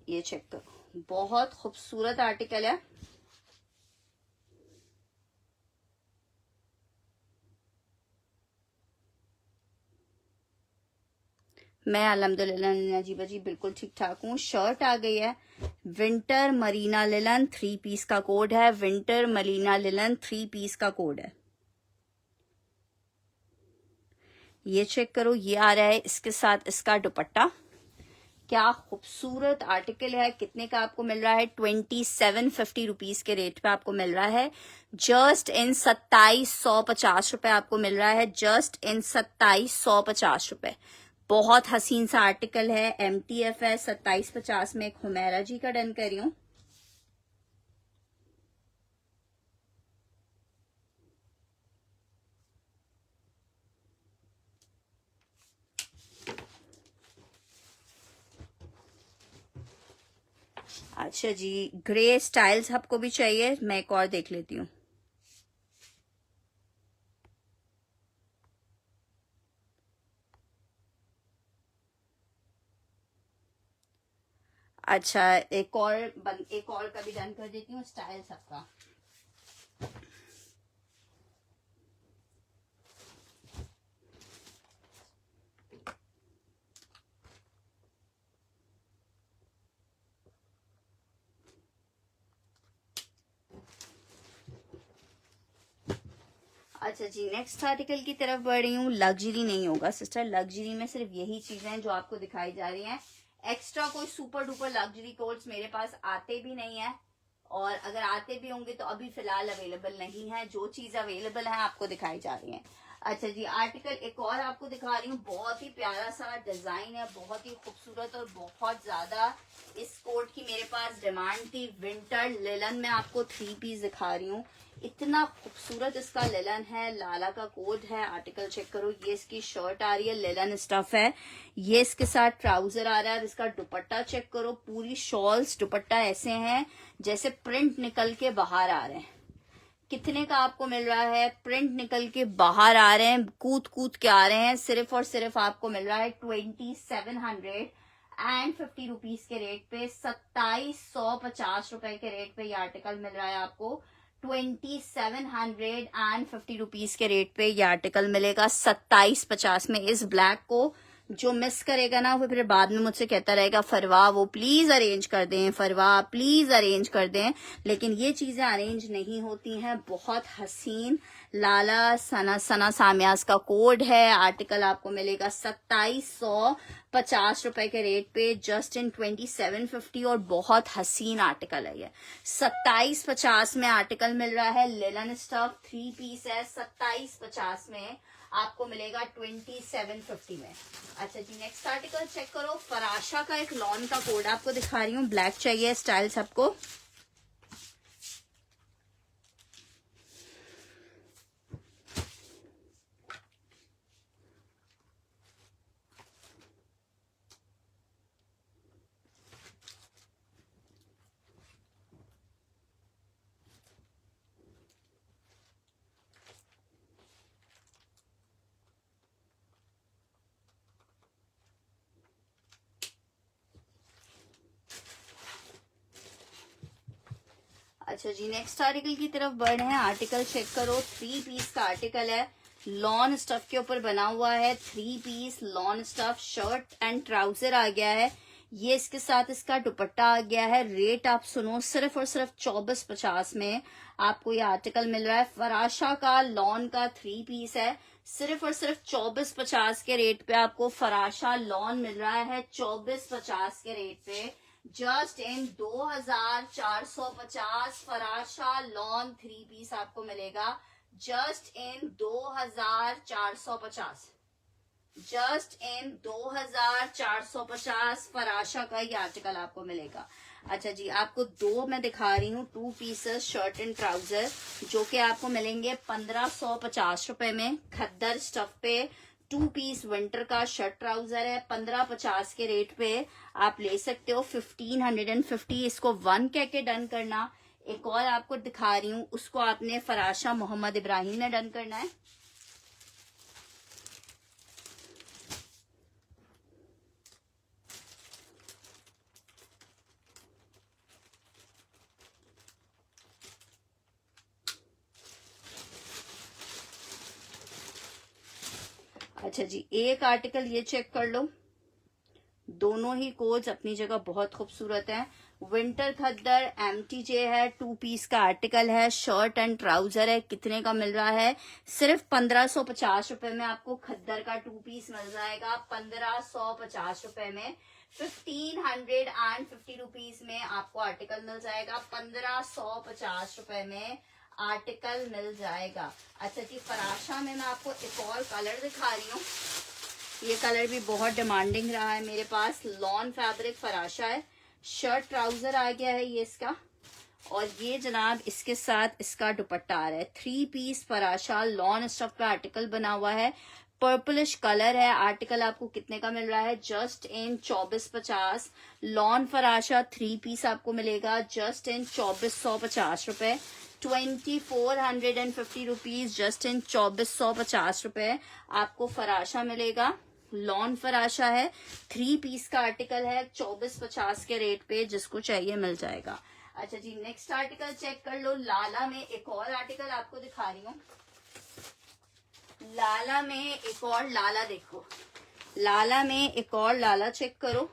ये चेक करो, बहुत खूबसूरत आर्टिकल है। मैं अल्हम्दुलिल्लाह जी बजी बिल्कुल ठीक ठाक हूँ। शर्ट आ गई है विंटर मरीना लिलन, 3 पीस का कोड है। विंटर मरीना लिलन 3 पीस का कोड है। ये चेक करो, ये आ रहा है इसके साथ इसका दुपट्टा। क्या खूबसूरत आर्टिकल है। कितने का आपको मिल रहा है? 2750 रुपीज के रेट पे आपको मिल रहा है। जस्ट इन 2750 रुपए आपको मिल रहा है। जस्ट इन 2750 रुपए। बहुत हसीन सा आर्टिकल है। MTF है। 2750 में एक हुमैरा जी का डन कर रही हूँ। अच्छा जी, ग्रे स्टाइल्स आपको भी चाहिए? मैं एक और देख लेती हूँ। अच्छा, एक और का भी डन कर देती हूँ स्टाइल सबका। अच्छा जी, नेक्स्ट आर्टिकल की तरफ बढ़ रही हूँ। लग्जरी नहीं होगा सिस्टर, लग्जरी में सिर्फ यही चीजें हैं जो आपको दिखाई जा रही हैं। एक्स्ट्रा कोई सुपर डुपर लग्जरी कोट्स मेरे पास आते भी नहीं है, और अगर आते भी होंगे तो अभी फिलहाल अवेलेबल नहीं है। जो चीज अवेलेबल है आपको दिखाई जा रही है। अच्छा जी, आर्टिकल एक और आपको दिखा रही हूँ। बहुत ही प्यारा सा डिजाइन है, बहुत ही खूबसूरत, और बहुत ज्यादा इस कोट की मेरे पास डिमांड थी। विंटर लिलन में आपको 3 पीस दिखा रही हूँ। इतना खूबसूरत इसका लिलन है, लाला का कोड है। आर्टिकल चेक करो, ये इसकी शर्ट आ रही है, लिलन स्टफ है। ये इसके साथ ट्राउजर आ रहा है। इसका दुपट्टा चेक करो, पूरी शॉल्स दुपट्टा ऐसे हैं जैसे प्रिंट निकल के बाहर आ रहे हैं। कितने का आपको मिल रहा है? प्रिंट निकल के बाहर आ रहे हैं, कूद कूद के आ रहे हैं। सिर्फ और सिर्फ आपको मिल रहा है 2750 रुपीज के रेट पे, 2750 रुपए के रेट पे ये आर्टिकल मिल रहा है आपको। 2750 रुपीज के रेट पे ये आर्टिकल मिलेगा 2750 में। इस ब्लैक को जो मिस करेगा ना वो फिर बाद में मुझसे कहता रहेगा फरवा वो प्लीज अरेंज कर दें, फरवा प्लीज अरेंज कर दें। लेकिन ये चीजें अरेंज नहीं होती हैं। बहुत हसीन लाला सना सामियास का कोड है। आर्टिकल आपको मिलेगा 2750 रुपए के रेट पे, जस्ट इन 2750। और बहुत हसीन आर्टिकल है ये। 2750 में आर्टिकल मिल रहा है। लिलन स्टफ 3 पीस है। 2750 में आपको मिलेगा 2750 में। अच्छा जी, नेक्स्ट आर्टिकल चेक करो। फराशा का एक लॉन का कोड आपको दिखा रही हूँ। ब्लैक चाहिए स्टाइल सबको। अच्छा जी, नेक्स्ट आर्टिकल की तरफ बढ़ रहे हैं। आर्टिकल चेक करो, 3 पीस का आर्टिकल है, लॉन स्टफ के ऊपर बना हुआ है। 3 piece lawn stuff, shirt and trouser आ गया है। ये इसके साथ इसका दुपट्टा आ गया है। रेट आप सुनो, सिर्फ और सिर्फ 2450 में आपको ये आर्टिकल मिल रहा है। फराशा का लॉन का 3 पीस है, सिर्फ और सिर्फ 2450 के रेट पे आपको फराशा लॉन मिल रहा है। 2450 के रेट पे जस्ट इन 2450 फराशा लॉन 3 पीस आपको मिलेगा। जस्ट इन 2450, जस्ट इन 2450 फराशा का ये आर्टिकल आपको मिलेगा। अच्छा जी, आपको दो मैं दिखा रही हूँ 2 पीसेस शर्ट एंड ट्राउजर, जो कि आपको मिलेंगे 1550 रुपए में। खद्दर स्टफ पे 2 पीस विंटर का शर्ट ट्राउजर है, 1550 के रेट पे आप ले सकते हो। 1550, इसको 1 कह के डन करना। एक और आपको दिखा रही हूँ, उसको आपने फराशा मोहम्मद इब्राहिम ने डन करना है। अच्छा जी, एक आर्टिकल ये चेक कर लो, दोनों ही कोड्स अपनी जगह बहुत खूबसूरत हैं। विंटर खद्दर एमटीजे है, 2 पीस का आर्टिकल है, शर्ट एंड ट्राउजर है। कितने का मिल रहा है? सिर्फ 1550 रुपए में आपको खद्दर का 2 पीस मिल जाएगा। 1550 रुपए में 1550 रुपीज में आपको आर्टिकल मिल जाएगा। 1550 रुपए में आर्टिकल मिल जाएगा। अच्छा जी, फराशा में मैं आपको एक और कलर दिखा रही हूँ। ये कलर भी बहुत डिमांडिंग रहा है मेरे पास। लॉन फैब्रिक फराशा है, शर्ट ट्राउजर आ गया है ये इसका, और ये जनाब इसके साथ इसका दुपट्टा आ रहा है। 3 पीस फराशा लॉन स्टफ का आर्टिकल बना हुआ है, पर्पलिश कलर है। आर्टिकल आपको कितने का मिल रहा है? जस्ट इन 2450। लॉन फराशा 3 पीस आपको मिलेगा जस्ट इन 2450 रुपए। 2450 रुपीज, जस्ट इन 2450 रुपए आपको फराशा मिलेगा। लॉन फराशा है, 3 पीस का आर्टिकल है, 2450 के रेट पे जिसको चाहिए मिल जाएगा। अच्छा जी, नेक्स्ट आर्टिकल चेक कर लो। लाला में एक और आर्टिकल आपको दिखा रही हूँ। लाला में एक और लाला देखो, लाला में एक और लाला चेक करो।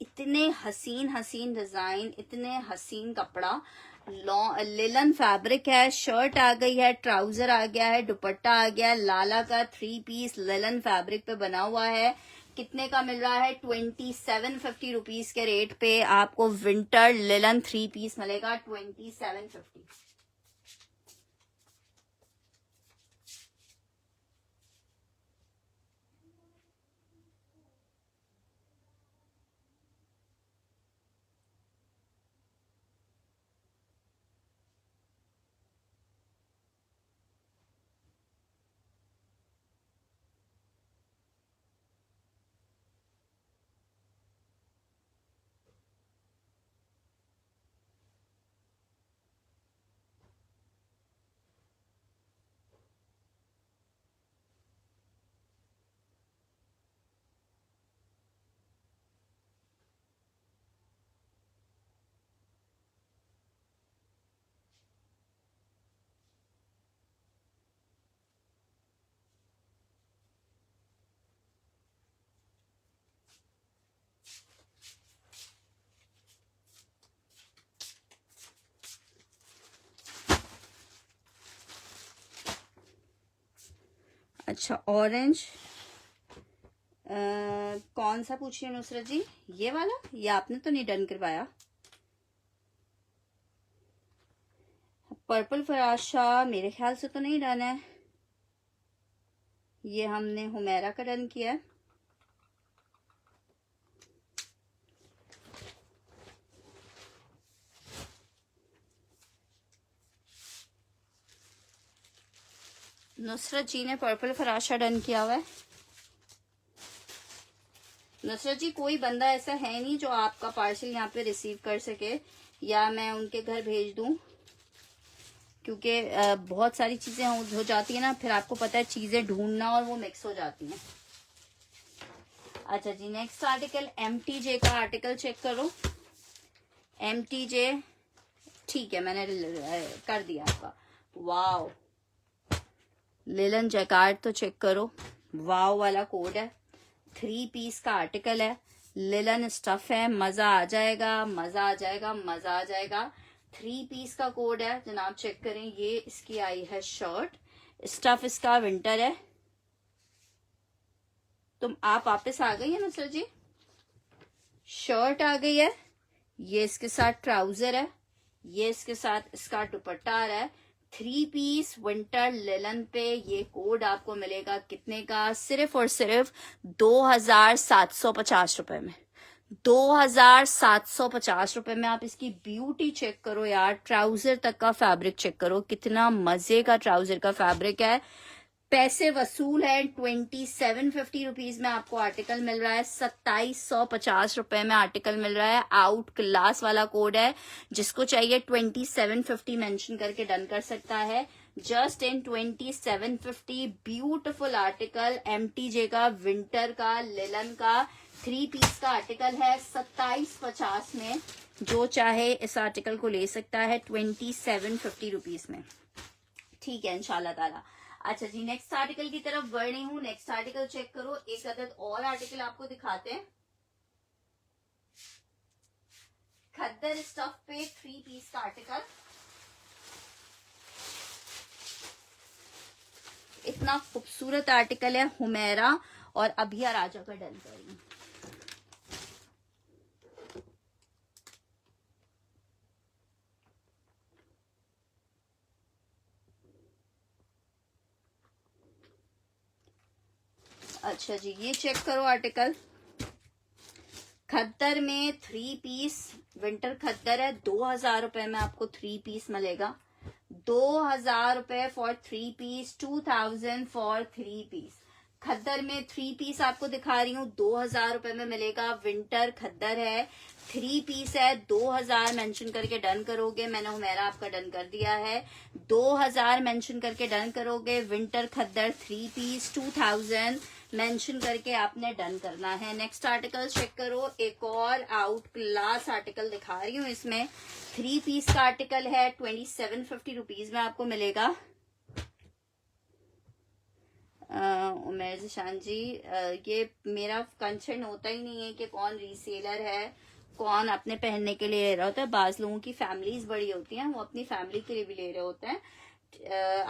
इतने हसीन हसीन डिजाइन, इतने हसीन कपड़ा। लिलन फैब्रिक है, शर्ट आ गई है, ट्राउजर आ गया है, दुपट्टा आ गया है। लाला का 3 पीस लिलन फैब्रिक पे बना हुआ है। कितने का मिल रहा है? 2750 रुपीज के रेट पे आपको विंटर लिलन 3 पीस मिलेगा। 2750। अच्छा, ऑरेंज कौन सा पूछिए नुसरत जी? ये वाला? ये आपने तो नहीं डन करवाया। पर्पल फराशा मेरे ख्याल से तो नहीं डन है। ये हमने हुमेरा का डन किया है। नुसरत जी ने पर्पल फराशा डन किया हुआ है। नुसरत जी, कोई बंदा ऐसा है नहीं जो आपका पार्सल यहाँ पे रिसीव कर सके, या मैं उनके घर भेज दूं, क्योंकि बहुत सारी चीजें हो जाती है ना, फिर आपको पता है चीजें ढूंढना, और वो मिक्स हो जाती हैं। अच्छा जी, नेक्स्ट आर्टिकल एमटीजे का आर्टिकल चेक करो। एमटीजे ठीक है, मैंने कर दिया आपका। वाओ, लिलन जैकार्ड तो चेक करो, वाओ वाला कोड है, 3 पीस का आर्टिकल है, लिलन स्टफ है, मजा आ जाएगा, मजा आ जाएगा, मजा आ जाएगा। 3 पीस का कोड है जनाब, चेक करें। ये इसकी आई है शर्ट, स्टफ इसका विंटर है। तुम आप वापस आ गई है ना सर जी, शर्ट आ गई है, ये इसके साथ ट्राउजर है, ये इसके साथ इसका दुपट्टा आ रहा है। 3 पीस विंटर लिलन पे ये कोड आपको मिलेगा कितने का? सिर्फ और सिर्फ 2750 रुपए में। 2750 रुपए में आप इसकी ब्यूटी चेक करो यार, ट्राउजर तक का फैब्रिक चेक करो, कितना मजे का ट्राउजर का फैब्रिक है। पैसे वसूल है। 2750 रुपीज में आपको आर्टिकल मिल रहा है, 2750 रुपए में आर्टिकल मिल रहा है। आउट क्लास वाला कोड है, जिसको चाहिए 2750 मेंशन करके डन कर सकता है। Just in 2750 beautiful article, MTJ का विंटर का लिलन का 3 पीस का आर्टिकल है 2750 में। जो चाहे इस आर्टिकल को ले सकता है 2750 रुपीज में, ठीक है इंशाल्लाह ताला। अच्छा जी, नेक्स्ट आर्टिकल की तरफ बढ़ रही हूँ। नेक्स्ट आर्टिकल चेक करो, एक अदद और आर्टिकल आपको दिखाते हैं। खद्दर स्टफ पे 3 पीस का आर्टिकल, इतना खूबसूरत आर्टिकल है, हुमेरा और अभिया राजा का डन कर रही हूँ। अच्छा जी, ये चेक करो आर्टिकल, खद्दर में 3 पीस विंटर खद्दर है। 2000 रुपए में आपको 3 पीस मिलेगा। 2000 रुपए फॉर 3 पीस, 2000 फॉर 3 पीस। खद्दर में 3 पीस आपको दिखा रही हूँ, 2000 रुपए में मिलेगा। विंटर खद्दर है, 3 पीस है, 2000 मेंशन करके डन करोगे। मैंने हुमेरा आपका डन कर दिया है, 2000 मेंशन करके डन करोगे। विंटर खद्दर 3 पीस 2000 मेंशन करके आपने डन करना है। नेक्स्ट आर्टिकल चेक करो, एक और आउट क्लास आर्टिकल दिखा रही हूँ। इसमें 3 पीस का आर्टिकल है, 2750 रुपीज में आपको मिलेगा। उमेर जिशान जी, ये मेरा कंसर्न होता ही नहीं है कि कौन रीसेलर है, कौन अपने पहनने के लिए ले रहा होता है। बाज लोगों की फैमिलीज बड़ी होती हैं, वो अपनी फैमिली के लिए भी ले रहे होते हैं।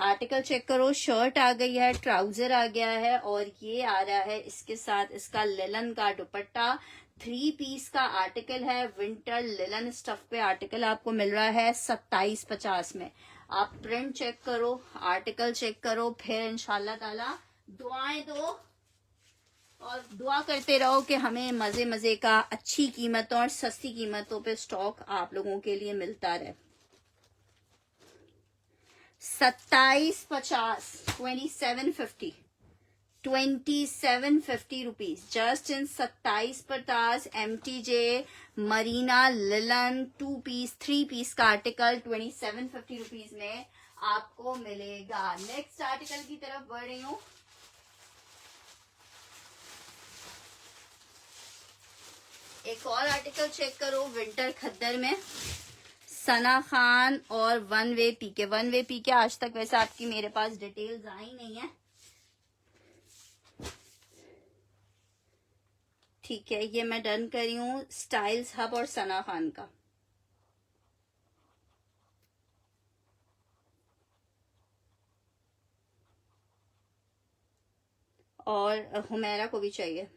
आर्टिकल चेक करो, शर्ट आ गई है, ट्राउजर आ गया है, और ये आ रहा है इसके साथ इसका लिलन का दुपट्टा। 3 पीस का आर्टिकल है, विंटर लिलन स्टफ पे आर्टिकल आपको मिल रहा है 2750 में। आप प्रिंट चेक करो, आर्टिकल चेक करो, फिर इंशाल्लाह ताला दुआएं दो और दुआ करते रहो कि हमें मजे मजे का अच्छी कीमतों और सस्ती कीमतों पे स्टॉक आप लोगों के लिए मिलता रहे। 2750, 2750, 2750 rupees just in 2750। MTJ Marina linen 2 piece 3 piece का आर्टिकल 2750 रुपीज में आपको मिलेगा। नेक्स्ट आर्टिकल की तरफ बढ़ रही हूँ। एक और आर्टिकल चेक करो, विंटर खद्दर में सना खान और वन वे पीके। वन वे पीके आज तक वैसे आपकी मेरे पास डिटेल्स आई नहीं है, ठीक है। ये मैं डन कर रही हूँ स्टाइल्स हब और सना खान का। और हुमेरा को भी चाहिए।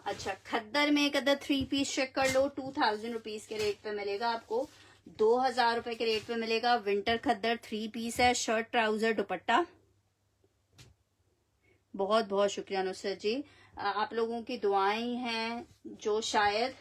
अच्छा, खद्दर में एक अदर 3 पीस चेक कर लो, 2000 रुपीज के रेट पे मिलेगा आपको, 2000 रुपए के रेट पे मिलेगा। विंटर खद्दर 3 पीस है, शर्ट ट्राउजर दुपट्टा। बहुत बहुत शुक्रिया नुसरत जी, आप लोगों की दुआएं हैं जो शायद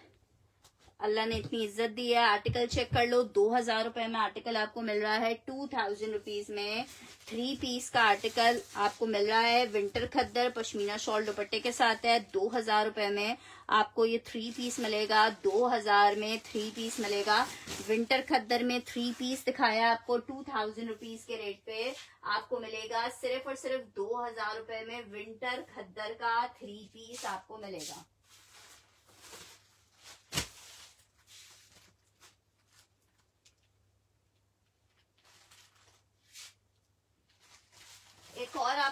अल्लाह ने इतनी इज्जत दी है। आर्टिकल चेक कर लो, 2000 रुपए में आर्टिकल आपको मिल रहा है, 2000 रुपीज में 3 पीस का आर्टिकल आपको मिल रहा है। विंटर खद्दर पश्मीना शॉल दुपट्टे के साथ है, 2000 रुपए में आपको ये 3 पीस मिलेगा। 2000 में 3 पीस मिलेगा। विंटर खद्दर में 3 पीस दिखाया आपको 2000 रुपीज के रेट पे आपको मिलेगा। सिर्फ और सिर्फ 2000 रुपए में विंटर खद्दर का 3 पीस आपको मिलेगा।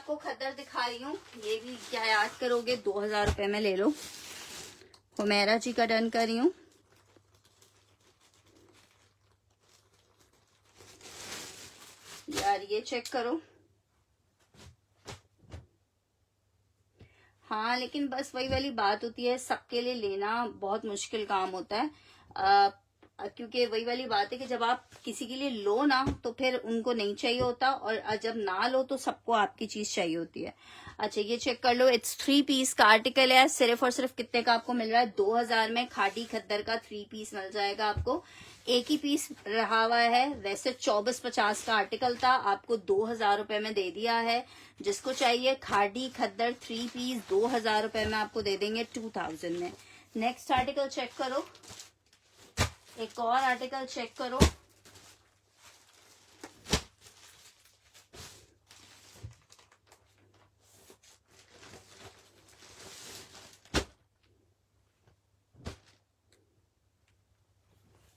आपको खद्दर दिखा रही हूँ, ये भी क्या याद करोगे, 2000 रुपए में ले लो। हुमेरा जी का डन कर रही हूँ। यार ये चेक करो। हाँ लेकिन बस वही वाली बात होती है, सबके लिए लेना बहुत मुश्किल काम होता है। क्योंकि वही वाली बात है कि जब आप किसी के लिए लो ना तो फिर उनको नहीं चाहिए होता, और जब ना लो तो सबको आपकी चीज चाहिए होती है। अच्छा ये चेक कर लो, इट्स 3 पीस का आर्टिकल है, सिर्फ और सिर्फ कितने का आपको मिल रहा है, 2000 में खादी खद्दर का 3 पीस मिल जाएगा आपको। एक ही पीस रहा हुआ है, वैसे 2450 का आर्टिकल था, आपको 2000 रुपए में दे दिया है। जिसको चाहिए खादी खद्दर 3 पीस 2000 रुपए में आपको दे देंगे 2000 में। नेक्स्ट आर्टिकल चेक करो, एक और आर्टिकल चेक करो।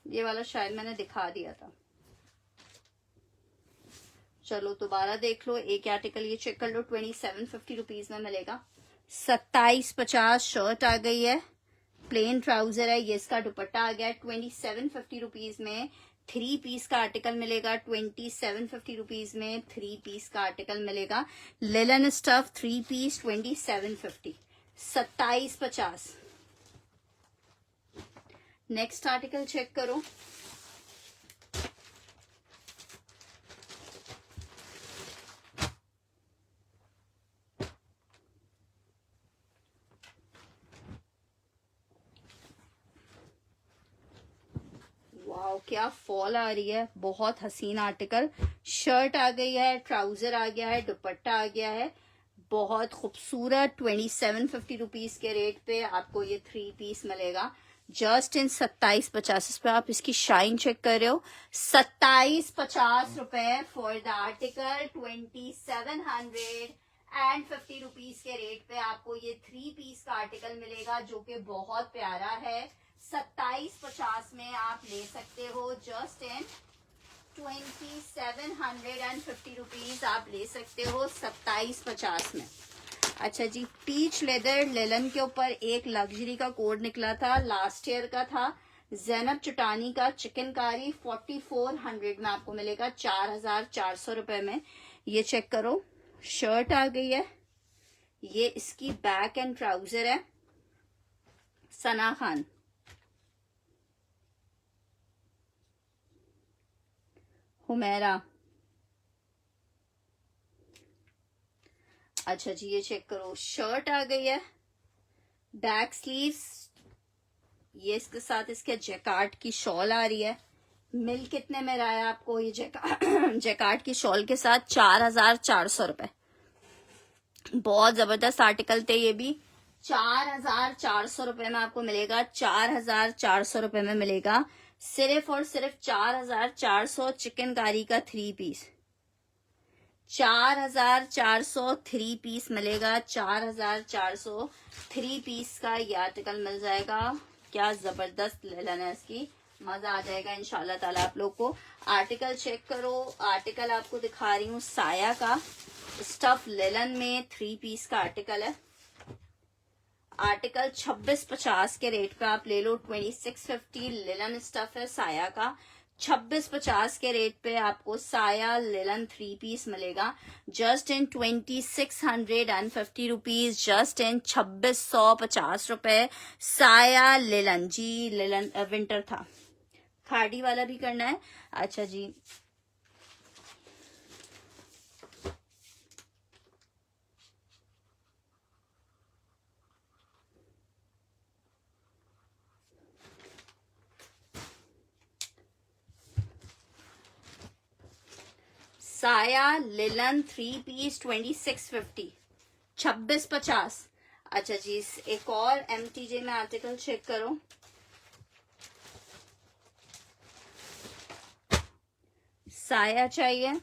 ये वाला शायद मैंने दिखा दिया था, चलो दोबारा देख लो। एक आर्टिकल ये चेक कर लो, 2750 रुपीज में मिलेगा। 2750 शर्ट आ गई है, प्लेन ट्राउजर है, ये इसका दुपट्टा आ गया है। 2750 रुपीज में 3 पीस का आर्टिकल मिलेगा। 2750 रुपीज में 3 पीस का आर्टिकल मिलेगा। Linen stuff 3 piece 2750, 2750। Next article check करो, वाओ क्या फॉल आ रही है, बहुत हसीन आर्टिकल। शर्ट आ गई है, ट्राउजर आ गया है, दुपट्टा आ गया है, बहुत खूबसूरत। 2750 रुपीज के रेट पे आपको ये 3 पीस मिलेगा जस्ट इन 2750 पे। आप इसकी शाइन चेक कर रहे हो, 2750 रुपए फॉर द आर्टिकल। 2750 रुपीज के रेट पे आपको ये 3 पीस का आर्टिकल मिलेगा, जो कि बहुत प्यारा है। 2750 में आप ले सकते हो जस्ट इन 2750 रुपीज आप ले सकते हो 2750 में। अच्छा जी, पीच लेदर लेलन के ऊपर एक लग्जरी का कोड निकला था, लास्ट ईयर का था। जैनब चुटानी का चिकनकारी 4400 में आपको मिलेगा, 4400 रुपए में। ये चेक करो, शर्ट आ गई है, ये इसकी बैक एंड ट्राउजर है, सना खान। हुमेरा। अच्छा जी ये चेक करो, शर्ट आ गई है, बैक स्लीव्स, ये इसके साथ इसके जैकार्ड की शॉल आ रही है। मिल कितने में रहा है आपको ये जैकार्ड की शॉल के साथ? 4400 रुपए। बहुत जबरदस्त आर्टिकल थे ये भी। 4400 रुपए में आपको मिलेगा, 4400 रुपए में मिलेगा, सिर्फ और सिर्फ 4400 चिकनकारी का 3 पीस। 4400 3 पीस मिलेगा, 4400 3 पीस का ये आर्टिकल मिल जाएगा। क्या जबरदस्त लेलन है इसकी, मजा आ जाएगा इंशाल्लाह ताला आप लोग को। आर्टिकल चेक करो, आर्टिकल आपको दिखा रही हूँ साया का, स्टफ लेलन में 3 पीस का आर्टिकल है। आर्टिकल 2650 के रेट पे आप ले लो, 2650 लेलन स्टफ है साया का। 2650 के रेट पे आपको साया लेलन 3 पीस मिलेगा जस्ट इन 2650 रुपीज, जस्ट इन 2650 रुपए। साया लेलन जी, लेलन विंटर था। खाड़ी वाला भी करना है। अच्छा जी, साया लिलन 3 पीस 2650, 2650। अच्छा जी, एक और MTJ में आर्टिकल चेक करो, साया चाहिए,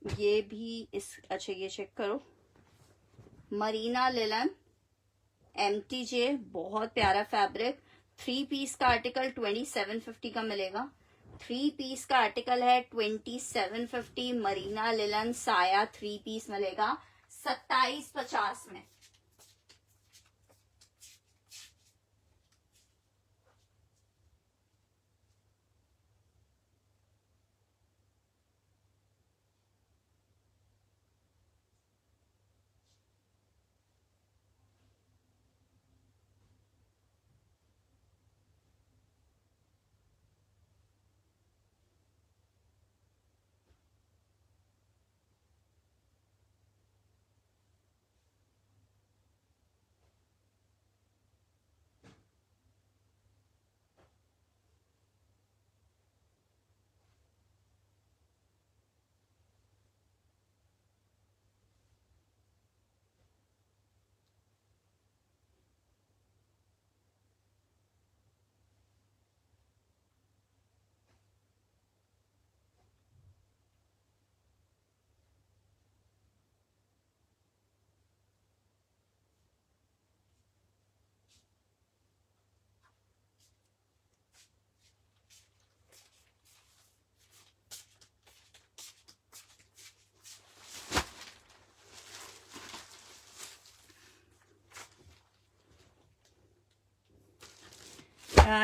ये भी इस, अच्छा ये चेक करो, मरीना लिलन MTJ, बहुत प्यारा फैब्रिक। 3 पीस का आर्टिकल 2750 का मिलेगा। 3 पीस का आर्टिकल है 2750। मरीना लिलन साया 3 पीस मिलेगा 2750 में।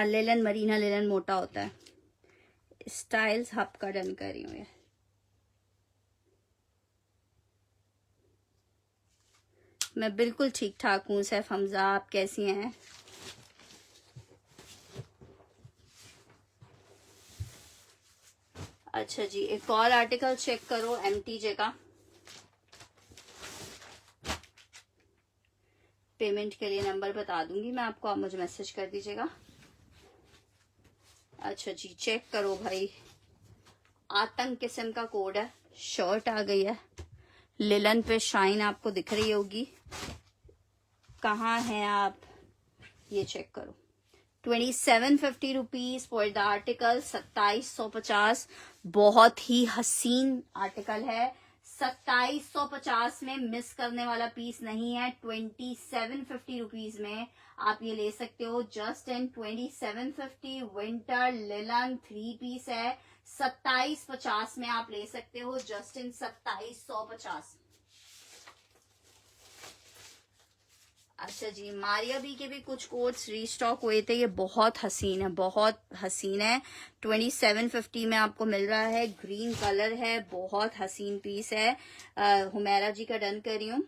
लेलन मरीना लेलन मोटा होता है। स्टाइल्स हब का डन कर रही हूँ ये। मैं बिल्कुल ठीक ठाक हूँ सैफ हमजा, आप कैसी हैं? अच्छा जी, एक और आर्टिकल चेक करो MTJ का। पेमेंट के लिए नंबर बता दूंगी मैं आपको, आप मुझे मैसेज कर दीजिएगा। अच्छा जी, चेक करो भाई, आतंक किस्म का कोड है। शर्ट आ गई है, लिलन पे शाइन आपको दिख रही होगी। कहाँ हैं आप? ये चेक करो, 2750 रुपीज फॉर द आर्टिकल, 2750। बहुत ही हसीन आर्टिकल है। 2750 में मिस करने वाला पीस नहीं है। 2750 रुपीज में आप ये ले सकते हो। Just in 2750 winter linen 3 piece है। 2750 में आप ले सकते हो, जस्ट इन 2750। अच्छा जी, मारिया बी के भी कुछ कोड्स रीस्टॉक हुए थे। ये बहुत हसीन है, बहुत हसीन है। 2750 में आपको मिल रहा है। ग्रीन कलर है, बहुत हसीन पीस है। हुमैरा जी का डन कर रही हूँ।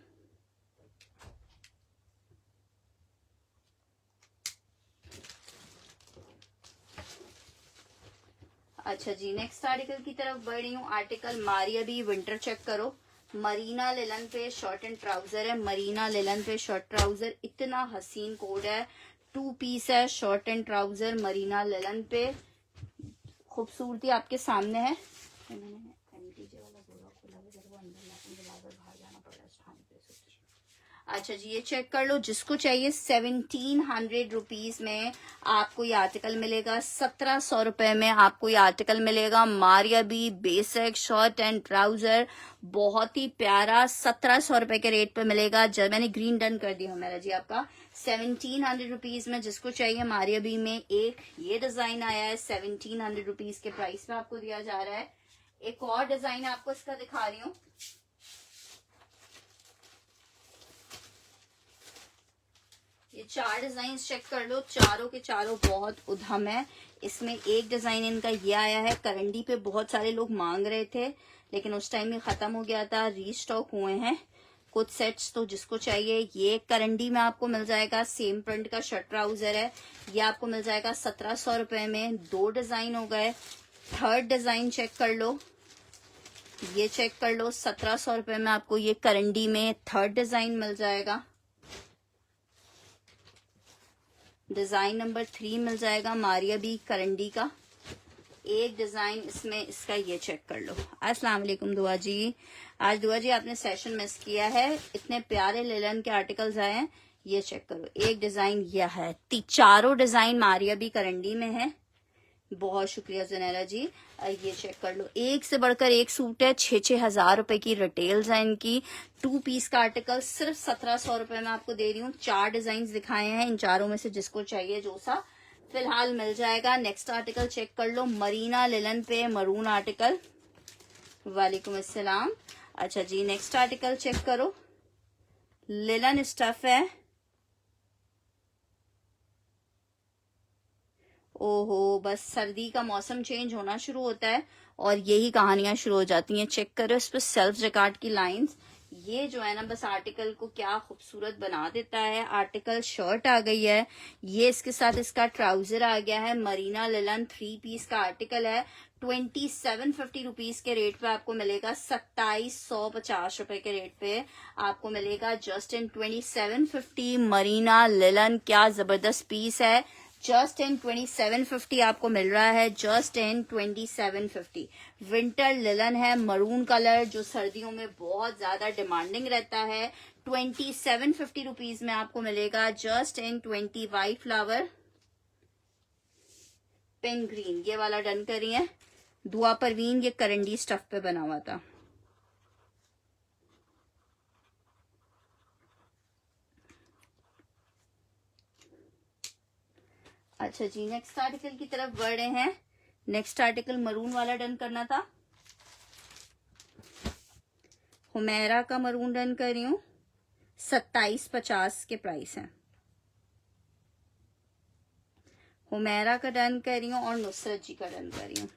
अच्छा जी, नेक्स्ट आर्टिकल की तरफ बढ़ रही हूँ। Article Maria B winter check करो। मरीना लिलन पे शॉर्ट एंड ट्राउजर है। मरीना लिलन पे शॉर्ट ट्राउजर, इतना हसीन कोड है। 2 पीस है, short and trouser Marina linen पे। खूबसूरती आपके सामने है। अच्छा जी, ये चेक कर लो, जिसको चाहिए 1700 रुपीज में आपको ये आर्टिकल मिलेगा। 1700 रुपए में आपको ये आर्टिकल मिलेगा। Maria B basic shirt and trouser, बहुत ही प्यारा, 1700 रुपए के रेट पे मिलेगा। जब मैंने ग्रीन डन कर दिया मेरा जी आपका 1700 रुपीज में। जिसको चाहिए मारिया बी में एक ये डिजाइन आया है, 1700 रुपीज के प्राइस पे आपको दिया जा रहा है। एक और डिजाइन आपको इसका दिखा रही हूँ। ये 4 डिजाइन चेक कर लो, चारों के चारों बहुत उधम है। इसमें एक डिजाइन इनका ये आया है, करंडी पे बहुत सारे लोग मांग रहे थे, लेकिन उस टाइम में खत्म हो गया था। रीस्टॉक हुए हैं कुछ सेट्स, तो जिसको चाहिए ये करंडी में आपको मिल जाएगा। सेम प्रिंट का शर्ट ट्राउजर है, ये आपको मिल जाएगा 1700 रुपए में। 2 डिजाइन हो गए। थर्ड डिजाइन चेक कर लो, ये चेक कर लो, 1700 रुपए में आपको ये करंडी में थर्ड डिजाइन मिल जाएगा। डिजाइन नंबर 3 मिल जाएगा मारिया बी करंडी का। एक डिजाइन इसमें इसका ये चेक कर लो। अस्सलाम वालेकुम दुआ जी, आज दुआ जी आपने सेशन मिस किया है, इतने प्यारे लिलन के आर्टिकल्स आए हैं। ये चेक करो, एक डिजाइन यह है। चारों डिजाइन मारिया बी करंडी में है। बहुत शुक्रिया जुनैरा जी। ये चेक कर लो, एक से बढ़कर एक सूट है, 6,000 रुपए की रिटेल्स है इनकी। 2 पीस का आर्टिकल सिर्फ 1700 रुपए में आपको दे रही हूँ। 4 डिजाइन दिखाए हैं, इन चारों में से जिसको चाहिए जो सा फिलहाल मिल जाएगा। नेक्स्ट आर्टिकल चेक कर लो, मरीना लिलन पे मरून आर्टिकल। वालेकुम अस्सलाम। अच्छा जी, नेक्स्ट आर्टिकल चेक करो, लिलन स्टफ है। ओहो, बस सर्दी का मौसम चेंज होना शुरू होता है और यही कहानियां शुरू हो जाती हैं। चेक करो इस पर सेल्फ जकार्ड की लाइंस, ये जो है ना बस आर्टिकल को क्या खूबसूरत बना देता है। आर्टिकल शर्ट आ गई है, ये इसके साथ इसका ट्राउजर आ गया है। मरीना लिलन 3 पीस का आर्टिकल है। 2750 रुपीज के रेट पे आपको मिलेगा, 2750 रुपए के रेट पे आपको मिलेगा जस्ट इन 2750। मरीना लिलन क्या जबरदस्त पीस है, जस्ट इन 2750 आपको मिल रहा है, जस्ट इन 2750। विंटर लिलन है, मरून कलर, जो सर्दियों में बहुत ज्यादा डिमांडिंग रहता है। 2750 रुपीज में आपको मिलेगा जस्ट इन 20 वाइट फ्लावर पिंक ग्रीन। ये वाला डन करिए। दुआ परवीन, ये करंडी स्टफ पे बना हुआ था। अच्छा जी, नेक्स्ट आर्टिकल की तरफ बढ़ रहे हैं। नेक्स्ट आर्टिकल मरून वाला डन करना था, हुमैरा का मरून डन कर रही हूँ। 2750 के प्राइस है। हुमैरा का डन कर रही हूँ और नुसरत जी का डन कर रही हूँ।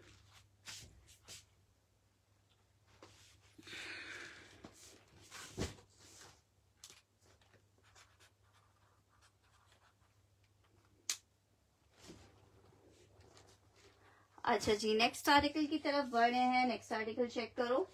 अच्छा जी, नेक्स्ट आर्टिकल की तरफ बढ़ रहे हैं। नेक्स्ट आर्टिकल चेक करो,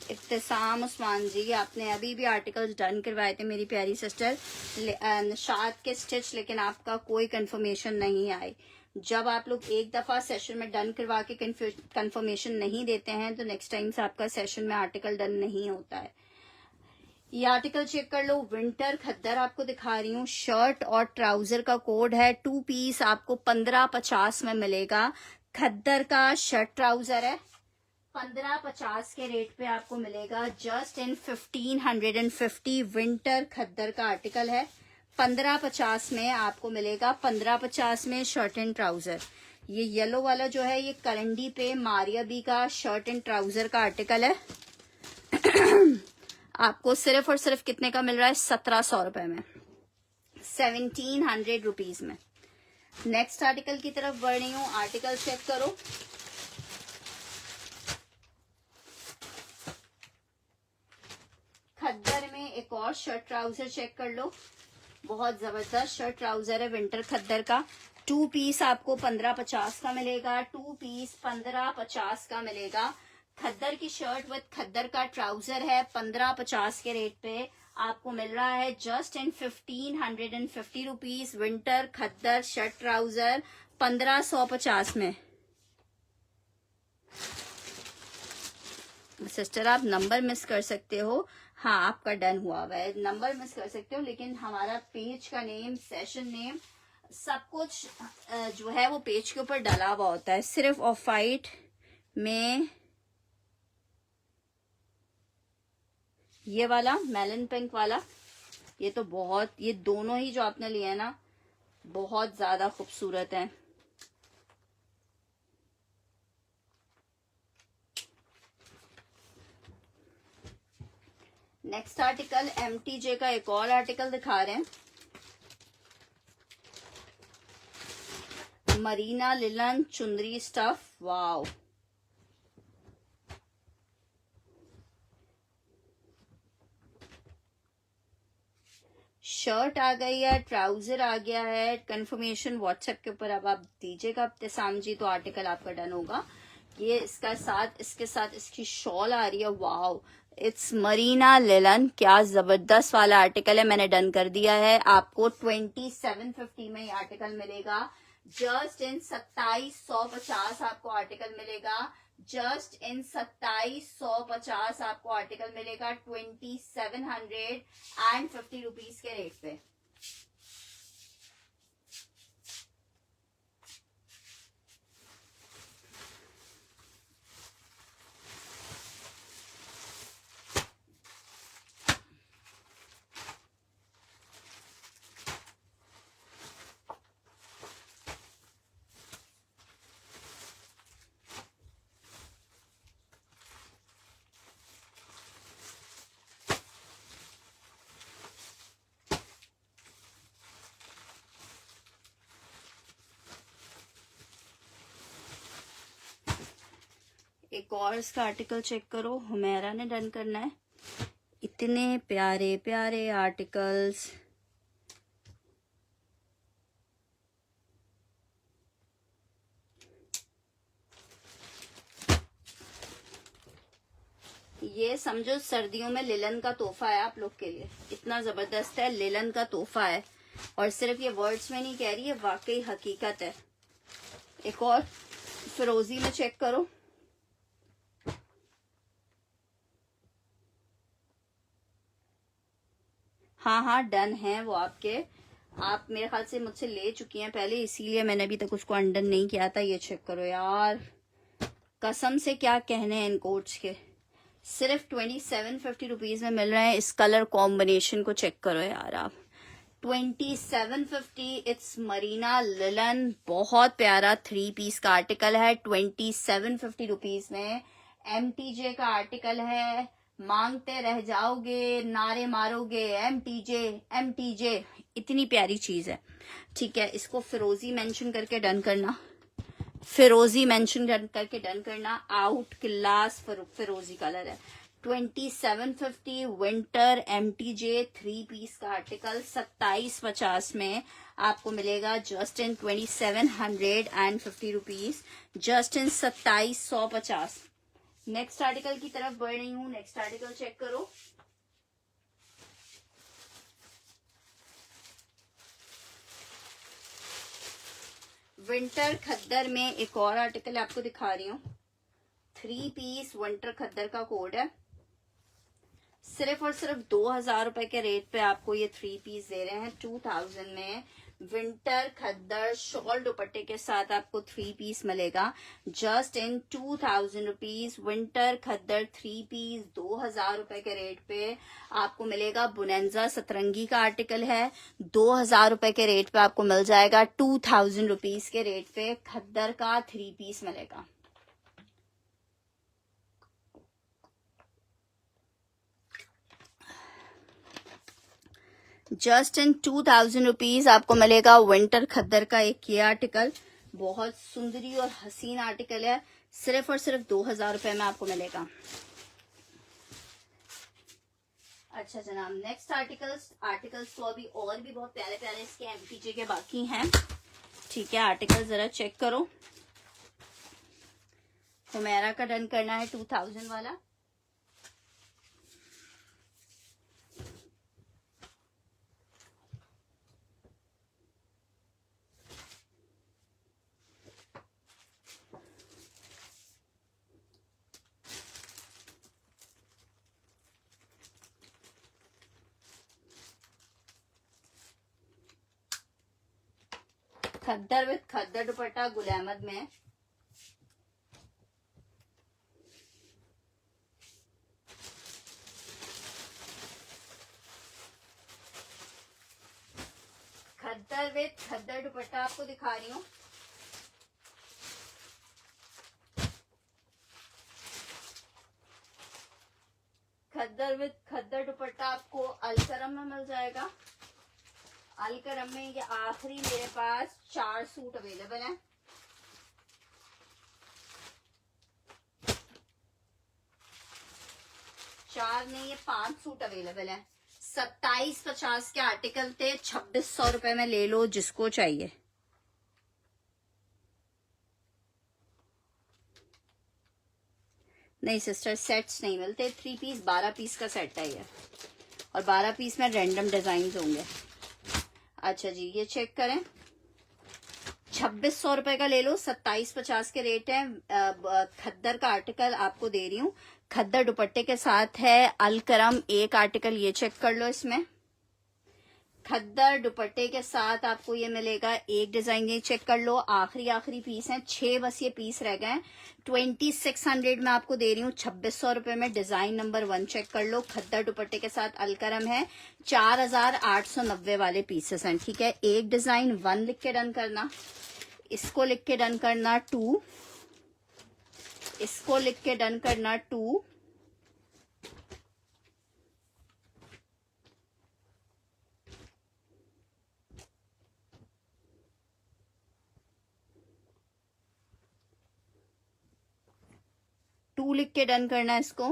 इब्तिसाम उस्मान जी, आपने अभी भी आर्टिकल्स डन करवाए थे मेरी प्यारी सिस्टर निशात के स्टिच, लेकिन आपका कोई कंफर्मेशन नहीं आई। जब आप लोग एक दफा सेशन में डन करवा के कंफर्मेशन नहीं देते हैं तो नेक्स्ट टाइम से आपका सेशन में आर्टिकल डन नहीं होता है। ये आर्टिकल चेक कर लो, विंटर खद्दर आपको दिखा रही हूँ। शर्ट और ट्राउजर का कोड है, 2 पीस आपको 1550 में मिलेगा। खद्दर का शर्ट ट्राउजर है, 1550 के रेट पे आपको मिलेगा जस्ट इन 1550। विंटर खद्दर का आर्टिकल है, 1550 में आपको मिलेगा। 1550 में शर्ट एंड ट्राउजर। ये येलो वाला जो है ये करंडी पे मारिया बी का शर्ट एंड ट्राउजर का आर्टिकल है। आपको सिर्फ और सिर्फ कितने का मिल रहा है, 1700 रुपए में, 1700 रुपीज में। नेक्स्ट आर्टिकल की तरफ बढ़ रही हूँ। आर्टिकल चेक करो, खद्दर में एक और शर्ट ट्राउजर चेक कर लो, बहुत जबरदस्त शर्ट ट्राउजर है विंटर खद्दर का। 2 पीस आपको 1550 का मिलेगा, 2 पीस 1550 का मिलेगा। खद्दर की शर्ट विद खद्दर का ट्राउजर है, 1550 के रेट पे आपको मिल रहा है जस्ट इन 1550 रुपीज। विंटर खद्दर शर्ट ट्राउजर 1550 में। सिस्टर आप नंबर मिस कर सकते हो, हाँ आपका डन हुआ है, नंबर मिस कर सकते हो, लेकिन हमारा पेज का नेम, सेशन नेम, सब कुछ जो है वो पेज के ऊपर डाला हुआ होता है। सिर्फ ऑफ वाइट में ये वाला मेलन पिंक वाला, ये तो बहुत, ये दोनों ही जो आपने लिया है ना बहुत ज्यादा खूबसूरत है। नेक्स्ट आर्टिकल MTJ का एक और आर्टिकल दिखा रहे हैं, मरीना लिलन चुंदरी स्टफ। वाओ, शर्ट आ गई है, ट्राउजर आ गया है। कंफर्मेशन व्हाट्सएप के ऊपर अब आप दीजिएगा इब्तिसाम जी, तो आर्टिकल आपका डन होगा। ये इसका साथ, इसके साथ इसकी शॉल आ रही है। वाओ, इट्स मरीना लिलन, क्या जबरदस्त वाला आर्टिकल है। मैंने डन कर दिया है, आपको 2750 में ये आर्टिकल मिलेगा। जस्ट इन 2750 आपको आर्टिकल मिलेगा। जस्ट इन 2750 आपको आर्टिकल मिलेगा 2750 रुपीज के रेट पे। एक और इसका आर्टिकल चेक करो, हुमैरा ने डन करना है। इतने प्यारे प्यारे आर्टिकल्स। ये समझो सर्दियों में लिलन का तोहफा है आप लोग के लिए, इतना जबरदस्त है, लिलन का तोहफा है। और सिर्फ ये वर्ड्स में नहीं कह रही है, वाकई हकीकत है। एक और फिरोजी में चेक करो। हाँ हाँ डन है वो आपके। आप मेरे ख्याल से मुझसे ले चुकी हैं पहले, इसीलिए मैंने अभी तक उसको अनडन नहीं किया था। ये चेक करो यार, कसम से क्या कहने हैं इन कोट्स के, सिर्फ 2750 रुपीज में मिल रहे हैं। इस कलर कॉम्बिनेशन को चेक करो यार आप, 2750। इट्स मरीना लिलन, बहुत प्यारा 3 पीस का आर्टिकल है 2750 रुपीज में। MTJ का आर्टिकल है, मांगते रह जाओगे, नारे मारोगे, MTJ MTJ, इतनी प्यारी चीज है। ठीक है, इसको फिरोजी मेंशन करके डन करना, फिरोजी मेंशन करके डन करना। आउट क्लास फिरोजी कलर है। 2750 विंटर MTJ 3 पीस का आर्टिकल 2750 में आपको मिलेगा just in 2750 rupees, just in 2750। Next article की तरफ बढ़ रही हूँ। नेक्स्ट आर्टिकल चेक करो। विंटर खद्दर में एक और आर्टिकल आपको दिखा रही हूँ। 3 पीस विंटर खद्दर का कोड है। सिर्फ और सिर्फ 2000 रुपए के रेट पे आपको ये 3 पीस दे रहे हैं 2000 में। विंटर खद्दर शॉल दुपट्टे के साथ आपको 3 पीस मिलेगा just in 2000 rupees. Winter khaddar 3 piece 2000 रुपए के रेट पे आपको मिलेगा। बुनेंजा सतरंगी का आर्टिकल है, 2000 रुपए के रेट पे आपको मिल जाएगा। 2000 रुपीज के रेट पे खद्दर का 3 पीस मिलेगा। जस्ट इन 2000 रुपीज आपको मिलेगा विंटर खद्दर का एक ये आर्टिकल, बहुत सुंदरी और हसीन आर्टिकल है। सिर्फ और सिर्फ 2000 रुपए में आपको मिलेगा। अच्छा जनाब, नेक्स्ट आर्टिकल्स तो अभी और भी बहुत प्यारे प्यारे इसके MTJ के बाकी हैं। ठीक है, आर्टिकल जरा चेक करो। हुमैरा का डन करना है 2000 वाला। खद्दर विद खद्दर दुपट्टा गुल अहमद में। खद्दर विद खद्दर दुपट्टा आपको दिखा रही हूँ। खद्दर विद खद्दर दुपट्टा आपको अलकरम में मिल जाएगा। अलकरम में ये आखिरी मेरे पास 4 सूट अवेलेबल हैं। चार नहीं, ये 5 सूट अवेलेबल हैं। 2750 के आर्टिकल थे, 2600 रुपए में ले लो जिसको चाहिए। नहीं सिस्टर, सेट्स नहीं मिलते। 3 पीस 12 पीस का सेट है ये, और 12 पीस में रैंडम डिजाइन होंगे। अच्छा जी, ये चेक करें, 2600 रुपए का ले लो, 2750 के रेट है। खद्दर का आर्टिकल आपको दे रही हूँ, खद्दर दुपट्टे के साथ है। अलकरम एक आर्टिकल ये चेक कर लो, इसमें खद्दर दुपट्टे के साथ आपको ये मिलेगा। एक डिजाइन ये चेक कर लो, आखिरी पीस हैं, 6 बस ये पीस रह गए हैं। 2600 में आपको दे रही हूँ, 2600 में। डिजाइन नंबर 1 चेक कर लो, खद्दर दुपट्टे के साथ अलकरम है। 4890 वाले पीसेस हैं, ठीक है। एक डिजाइन 1 लिख के डन करना, इसको लिख के डन करना 2, इसको लिख के डन करना 2, लिख के डन करना है इसको।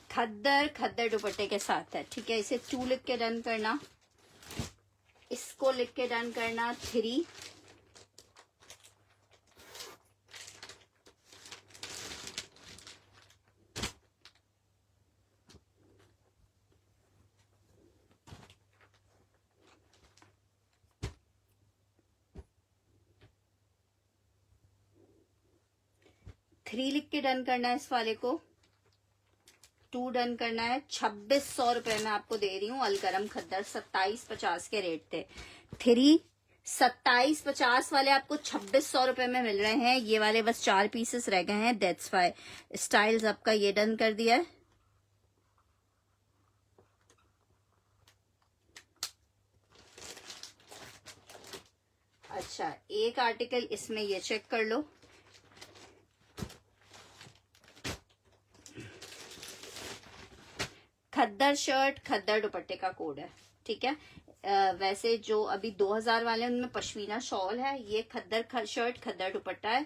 खद्दर दुपट्टे के साथ है, ठीक है। इसे 2 लिख के डन करना, इसको लिख के डन करना 3, लिख के डन करना है इस वाले को। 2 डन करना है। 2600 में आपको दे रही हूँ अलकरम खद्दर, 2750 के रेट थे। 3 2750 वाले आपको 2600 में मिल रहे हैं। ये वाले बस 4 पीसेस रह गए हैं, दैट्स वाई। स्टाइल्स आपका ये डन कर दिया है। अच्छा, एक आर्टिकल इसमें ये चेक कर लो, खद्दर शर्ट खद्दर दुपट्टे का कोड है, ठीक है। वैसे जो अभी 2000 वाले हैं उनमें पश्मीना शॉल है, ये खद्दर शर्ट खद्दर दुपट्टा है।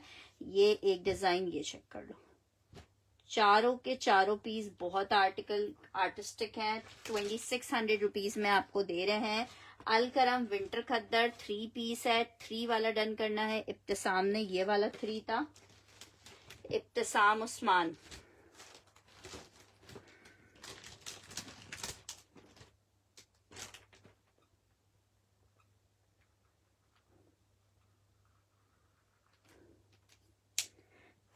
ये एक डिजाइन ये चेक कर लो, चारों के चारों पीस बहुत आर्टिस्टिक हैं। 2600 रुपीज में आपको दे रहे हैं। अलकरम विंटर खद्दर 3 पीस है, 3 वाला डन करना है। इब्तिसाम ने ये वाला 3 था, इब्तिसाम उस्मान।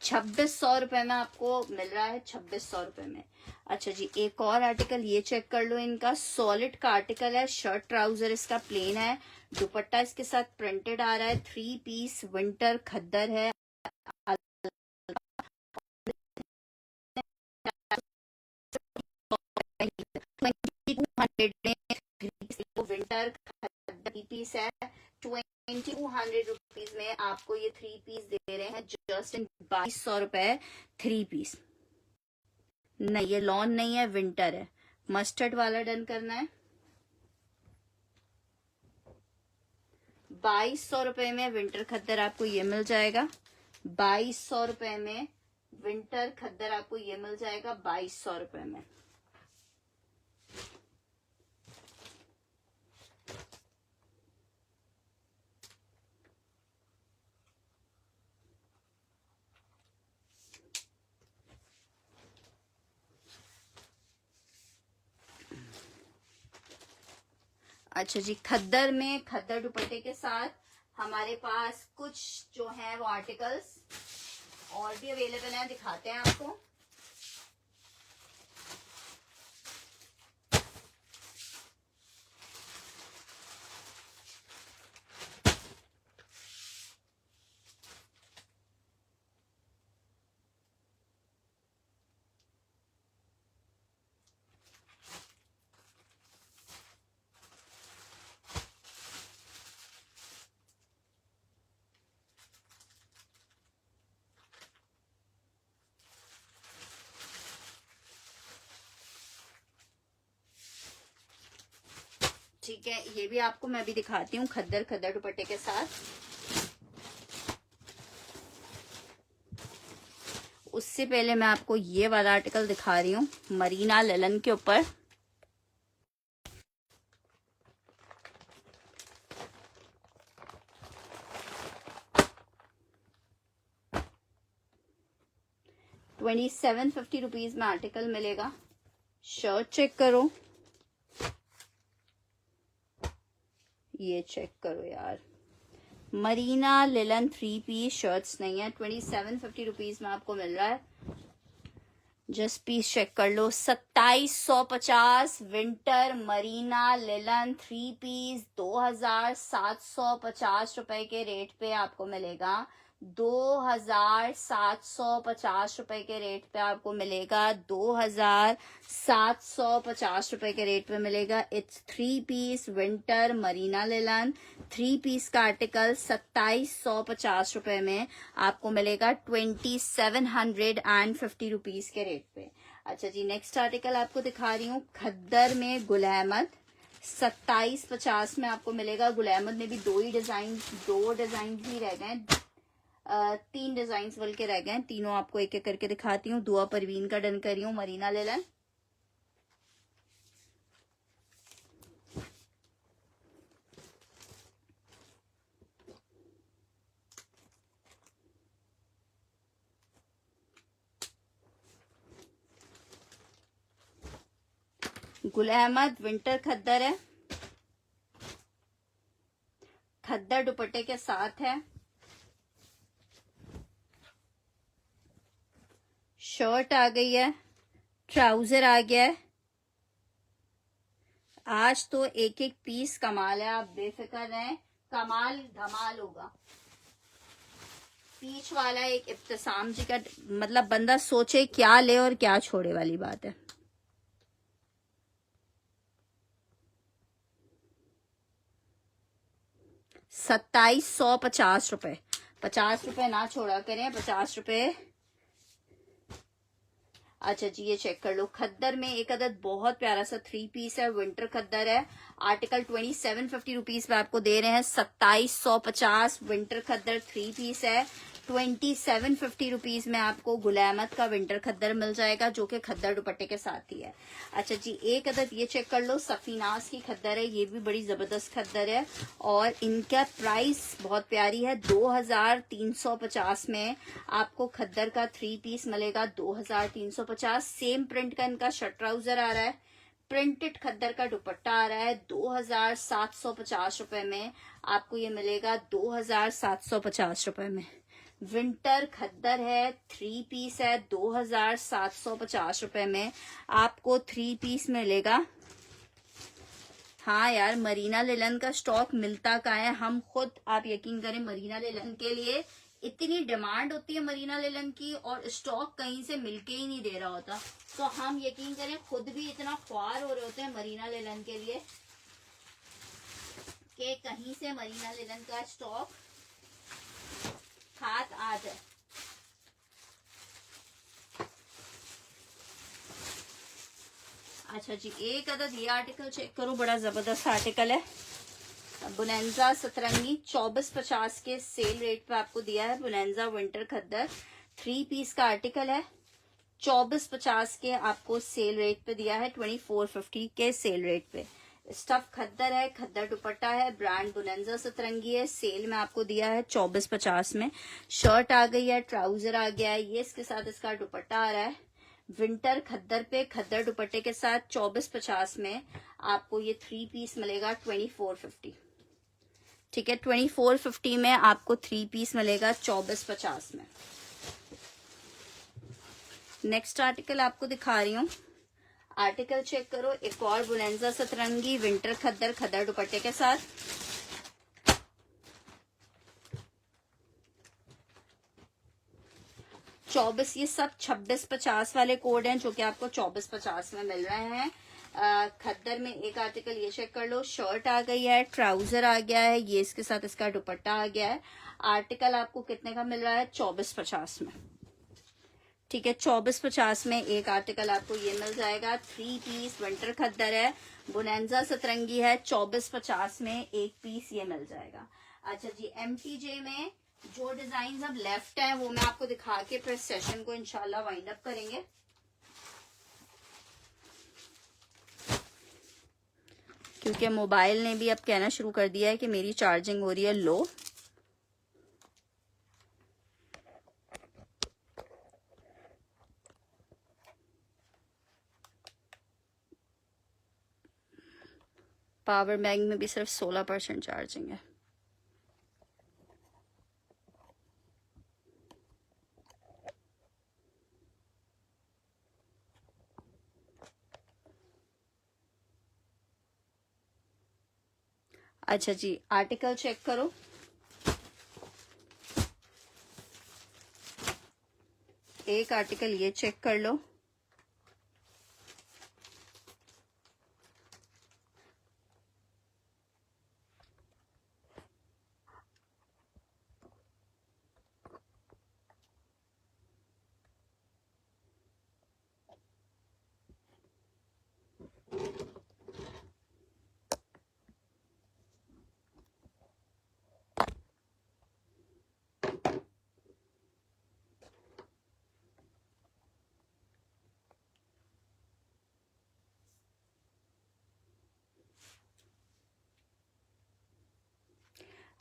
₹2600 में आपको मिल रहा है, ₹2600 में। अच्छा जी, एक और आर्टिकल ये चेक कर लो, इनका सॉलिड का आर्टिकल है। शर्ट ट्राउजर इसका प्लेन है, दुपट्टा इसके साथ प्रिंटेड आ रहा है। 3 पीस विंटर खद्दर है। 2200 में विंटर खद्दर 3 पीस है। 2200 रुपीज में आपको ये 3 पीस दे रहे हैं, जस्ट इन 2200 3 पीस। नहीं, ये लॉन नहीं है, विंटर है। मस्टर्ड वाला डन करना है। 2200 में विंटर खद्दर आपको ये मिल जाएगा। 2200 में विंटर खद्दर आपको ये मिल जाएगा, 2200 में। अच्छा जी, खद्दर में खद्दर दुपट्टे के साथ हमारे पास कुछ जो है वो आर्टिकल्स और भी अवेलेबल हैं, दिखाते हैं आपको। ठीक है, ये भी आपको मैं भी दिखाती हूँ खद्दर दुपट्टे के साथ। उससे पहले मैं आपको ये वाला आर्टिकल दिखा रही हूँ, मरीना लेलन के ऊपर। ₹2750 में आर्टिकल मिलेगा। शर्ट चेक करो, ये चेक करो यार, मरीना लिलन 3 पीस शर्ट्स नहीं है, 2750 रुपीज में आपको मिल रहा है। जस्ट पीस चेक कर लो, 2750 विंटर मरीना लिलन 3 पीस 2750 रुपए के रेट पे आपको मिलेगा। 2750 रुपए के रेट पे आपको मिलेगा। 2750 रुपए के रेट पे मिलेगा। It's 3 piece winter Marina linen 3 piece का आर्टिकल 2750 रुपए में आपको मिलेगा 2750 रुपीज के रेट पे। अच्छा जी, नेक्स्ट आर्टिकल आपको दिखा रही हूँ, खद्दर में गुल अहमद 2750 में आपको मिलेगा। गुल अहमद में भी दो डिजाइन ही रह गए, 3 डिजाइन बल्कि रह गए, तीनों आपको एक एक करके दिखाती हूँ। दुआ परवीन का डन कर रही हूँ, मरीना लिलन। गुल अहमद विंटर खद्दर है, खद्दर दुपट्टे के साथ है, शर्ट आ गई है, ट्राउजर आ गया है। आज तो एक एक पीस कमाल है, आप बेफिक्र रहें, कमाल धमाल होगा। पीच वाला एक इब्तिसाम जी का, मतलब बंदा सोचे क्या ले और क्या छोड़े वाली बात है। ₹2750, 50 रुपए ना छोड़ा करें, 50 रुपए। अच्छा जी, ये चेक कर लो, खद्दर में एक अदद बहुत प्यारा सा 3 पीस है, विंटर खद्दर है, आर्टिकल 2750 रुपीज पे आपको दे रहे हैं। 2750 विंटर खद्दर 3 पीस है। 2750 रुपीज में आपको गुल अहमद का विंटर खद्दर मिल जाएगा, जो कि खद्दर दुपट्टे के साथ ही है। अच्छा जी, एक अदद ये चेक कर लो, सफीनाज की खद्दर है, ये भी बड़ी जबरदस्त खद्दर है और इनका प्राइस बहुत प्यारी है। 2350 में आपको खद्दर का 3 पीस मिलेगा, 2350। सेम प्रिंट का इनका शर्ट ट्राउजर आ रहा है, प्रिंटेड खद्दर का दुपट्टा आ रहा है। 2750 रुपए में आपको ये मिलेगा, 2750 रुपए में। विंटर खद्दर है, 3 पीस है, 2750 रुपए में आपको 3 पीस मिलेगा। हाँ यार, मरीना लिलन का स्टॉक मिलता का है, हम खुद, आप यकीन करें, मरीना लिलन के लिए इतनी डिमांड होती है मरीना लिलन की, और स्टॉक कहीं से मिलके ही नहीं दे रहा होता, तो हम यकीन करें खुद भी इतना ख्वार हो रहे होते हैं मरीना लिलन के लिए कि कहीं से मरीना लिलन का स्टॉक हाथ आ जाए। अच्छा जी, एक अदद ये आर्टिकल चेक करो, बड़ा जबरदस्त आर्टिकल है, बुनेंजा सतरंगी 2450 के सेल रेट पे आपको दिया है। बुनेंजा विंटर खद्दर 3 पीस का आर्टिकल है, 2450 के आपको सेल रेट पे दिया है, 2450 के सेल रेट पे। स्टफ खद्दर है, खद्दर दुपट्टा है, ब्रांड बुनेंजा सतरंगी है, सेल में आपको दिया है 2450 में। शर्ट आ गई है, ट्राउजर आ गया है, ये इसके साथ इसका दुपट्टा आ रहा है। विंटर खद्दर पे खद्दर दुपट्टे के साथ 2450 में आपको ये 3 पीस मिलेगा, 2450। ठीक है, 2450 में आपको 3 पीस मिलेगा, 2450 में। नेक्स्ट आर्टिकल आपको दिखा रही हूँ, आर्टिकल चेक करो, एक और बुनेंजा सतरंगी विंटर खद्दर खद्दर दुपट्टे के साथ। ये सब 2650 वाले कोड हैं जो कि आपको 2450 में मिल रहे हैं। खद्दर में एक आर्टिकल ये चेक कर लो, शर्ट आ गई है, ट्राउजर आ गया है, ये इसके साथ इसका दुपट्टा आ गया है। आर्टिकल आपको कितने का मिल रहा है? 2450 में। ठीक है, 2450 में एक आर्टिकल आपको ये मिल जाएगा। 3 पीस विंटर खद्दर है, बुनेंजा सतरंगी है, 2450 में एक पीस ये मिल जाएगा। अच्छा जी, MTJ में जो डिजाइन अब लेफ्ट है वो मैं आपको दिखा के फिर सेशन को इंशाल्लाह वाइंड अप करेंगे। क्योंकि मोबाइल ने भी अब कहना शुरू कर दिया है कि मेरी चार्जिंग हो रही है लो। पावर बैंक में भी सिर्फ 16% चार्जिंग है। अच्छा जी, आर्टिकल चेक करो। एक आर्टिकल ये चेक कर लो।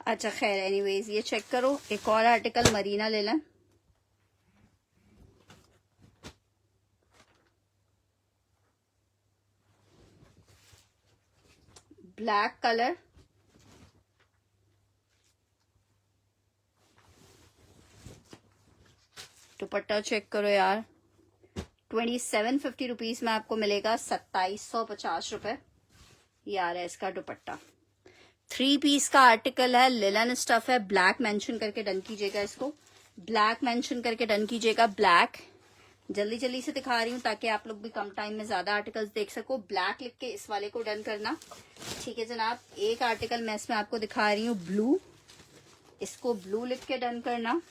अच्छा खैर, एनीवेज ये चेक करो। एक और आर्टिकल मरीना ले लें। ब्लैक कलर, दुपट्टा चेक करो यार। 2750 रुपीज में आपको मिलेगा 2750 रुपए। ये आ रहा है इसका दुपट्टा। 3 पीस का आर्टिकल है, लिलन स्टफ है। ब्लैक मेंशन करके डन कीजिएगा इसको, ब्लैक मेंशन करके डन कीजिएगा। ब्लैक जल्दी जल्दी से दिखा रही हूँ ताकि आप लोग भी कम टाइम में ज्यादा आर्टिकल्स देख सको। ब्लैक लिख के इस वाले को डन करना। ठीक है जनाब। एक आर्टिकल मैं इसमें आपको दिखा रही हूँ ब्लू, इसको ब्लू लिख के डन करना।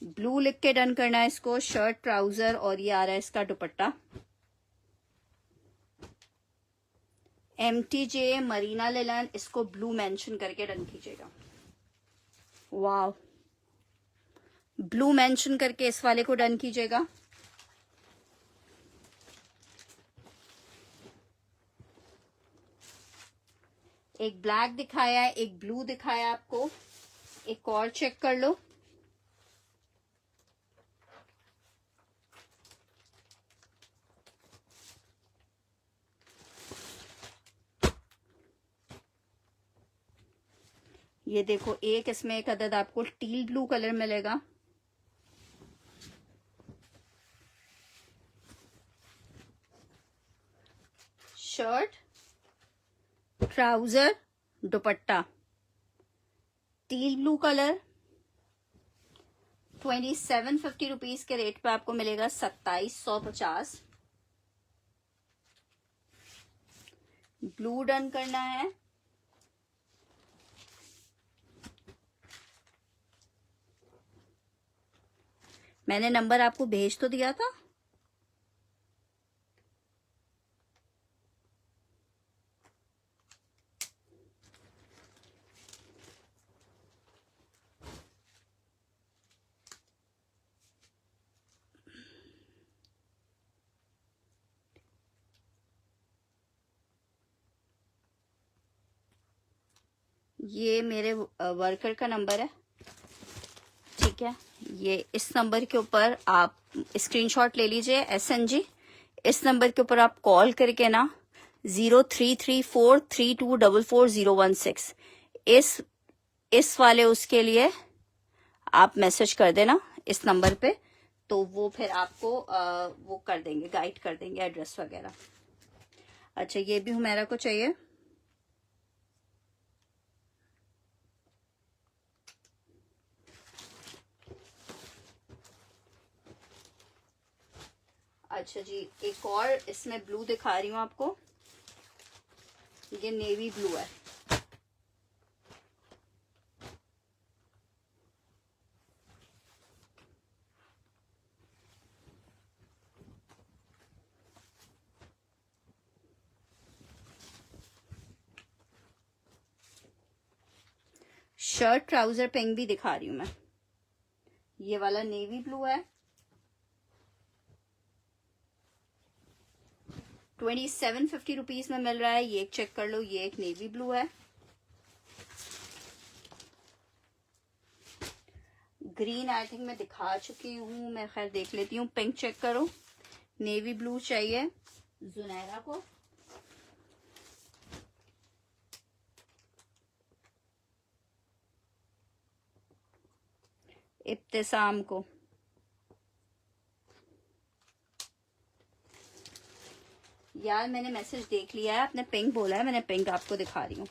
ब्लू लिख के डन करना है इसको। शर्ट ट्राउजर और ये आ रहा है इसका दुपट्टा। MTJ मरीना लिलन, इसको ब्लू मेंशन करके डन कीजिएगा। वाव, ब्लू मेंशन करके इस वाले को डन कीजिएगा। एक ब्लैक दिखाया है, एक ब्लू दिखाया आपको। एक और चेक कर लो। ये देखो, एक इसमें एक अदद आपको टील ब्लू कलर मिलेगा। शर्ट, ट्राउजर, दुपट्टा, टील ब्लू कलर। 2750 रुपीज के रेट पे आपको मिलेगा 2750। ब्लू डन करना है। मैंने नंबर आपको भेज तो दिया था। ये मेरे वर्कर का नंबर है, ठीक है। ये इस नंबर के ऊपर आप स्क्रीनशॉट ले लीजिए SNG। इस नंबर के ऊपर आप कॉल करके ना 033432444016 इस वाले उसके लिए आप मैसेज कर देना इस नंबर पे, तो वो फिर आपको वो कर देंगे, गाइड कर देंगे एड्रेस वगैरह। अच्छा, ये भी हुमैरा को चाहिए। अच्छा जी, एक और इसमें ब्लू दिखा रही हूँ आपको। ये नेवी ब्लू है। शर्ट ट्राउजर पिंक भी दिखा रही हूँ मैं। ये वाला नेवी ब्लू है। 2750 रुपीज में मिल रहा है। ये एक चेक कर लो, ये एक नेवी ब्लू है। ग्रीन आई थिंक मैं दिखा चुकी हूँ, मैं खैर देख लेती हूँ। पिंक चेक करो, नेवी ब्लू चाहिए जुनैरा को। इब्तिसाम को, यार मैंने मैसेज देख लिया है, आपने पिंक बोला है, मैंने पिंक आपको दिखा रही हूँ।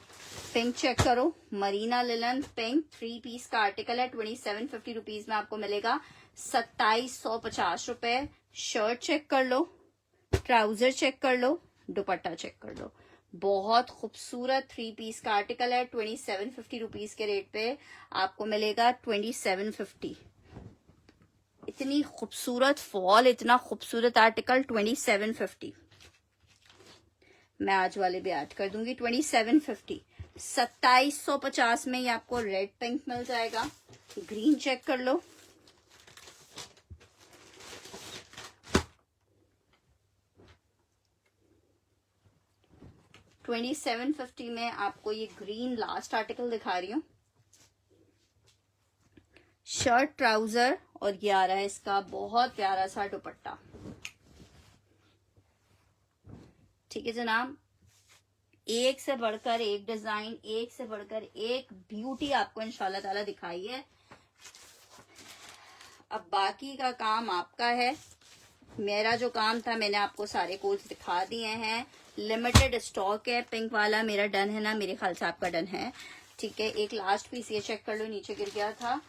पिंक चेक करो, मरीना लिलन पिंक, 3 पीस का आर्टिकल है, 2750 रुपीज में आपको मिलेगा, 2750 रुपए। शर्ट चेक कर लो, ट्राउजर चेक कर लो, दुपट्टा चेक कर लो। बहुत खूबसूरत 3 पीस का आर्टिकल है, 2750 रुपीज के रेट पे आपको मिलेगा 2750। इतनी खूबसूरत फॉल, इतना खूबसूरत आर्टिकल 2750। मैं आज वाले भी ऐड कर दूंगी 2750। 2750 में ये आपको रेड पिंक मिल जाएगा। ग्रीन चेक कर लो, $2750 में आपको ये ग्रीन लास्ट आर्टिकल दिखा रही हूँ। शर्ट ट्राउजर और ये आ रहा है इसका बहुत प्यारा सा दुपट्टा। ठीक है जनाब, एक से बढ़कर एक डिजाइन, एक से बढ़कर एक ब्यूटी आपको इंशाल्लाह ताला दिखाई है। अब बाकी का काम आपका है। मेरा जो काम था मैंने आपको सारे कोड्स दिखा दिए हैं। लिमिटेड स्टॉक है। पिंक वाला मेरा डन है ना, मेरे ख्याल से आपका डन है। ठीक है, एक लास्ट पीस ये चेक कर लो, नीचे गिर गया था।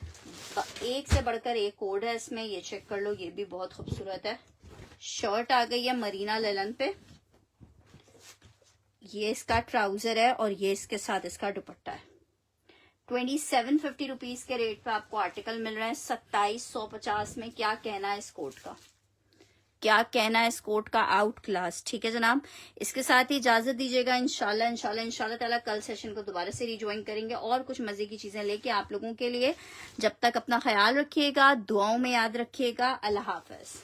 एक से बढ़कर एक कोड है इसमें, ये चेक कर लो, ये भी बहुत खूबसूरत है। शर्ट आ गई है मरीना लेलन पे, ये इसका ट्राउजर है और ये इसके साथ इसका दुपट्टा है। 2750 रुपीज के रेट पे आपको आर्टिकल मिल रहे हैं 2750 में। क्या कहना है इस कोट का, क्या कहना है इस कोट का, आउट क्लास। ठीक है जनाब, इसके साथ ही इजाजत दीजिएगा। इंशाल्लाह ताला कल सेशन को दोबारा से रिज्वाइन करेंगे और कुछ मजे की चीजें लेके आप लोगों के लिए। जब तक अपना ख्याल रखिएगा, दुआओं में याद रखिएगा। अल्लाह हाफिज।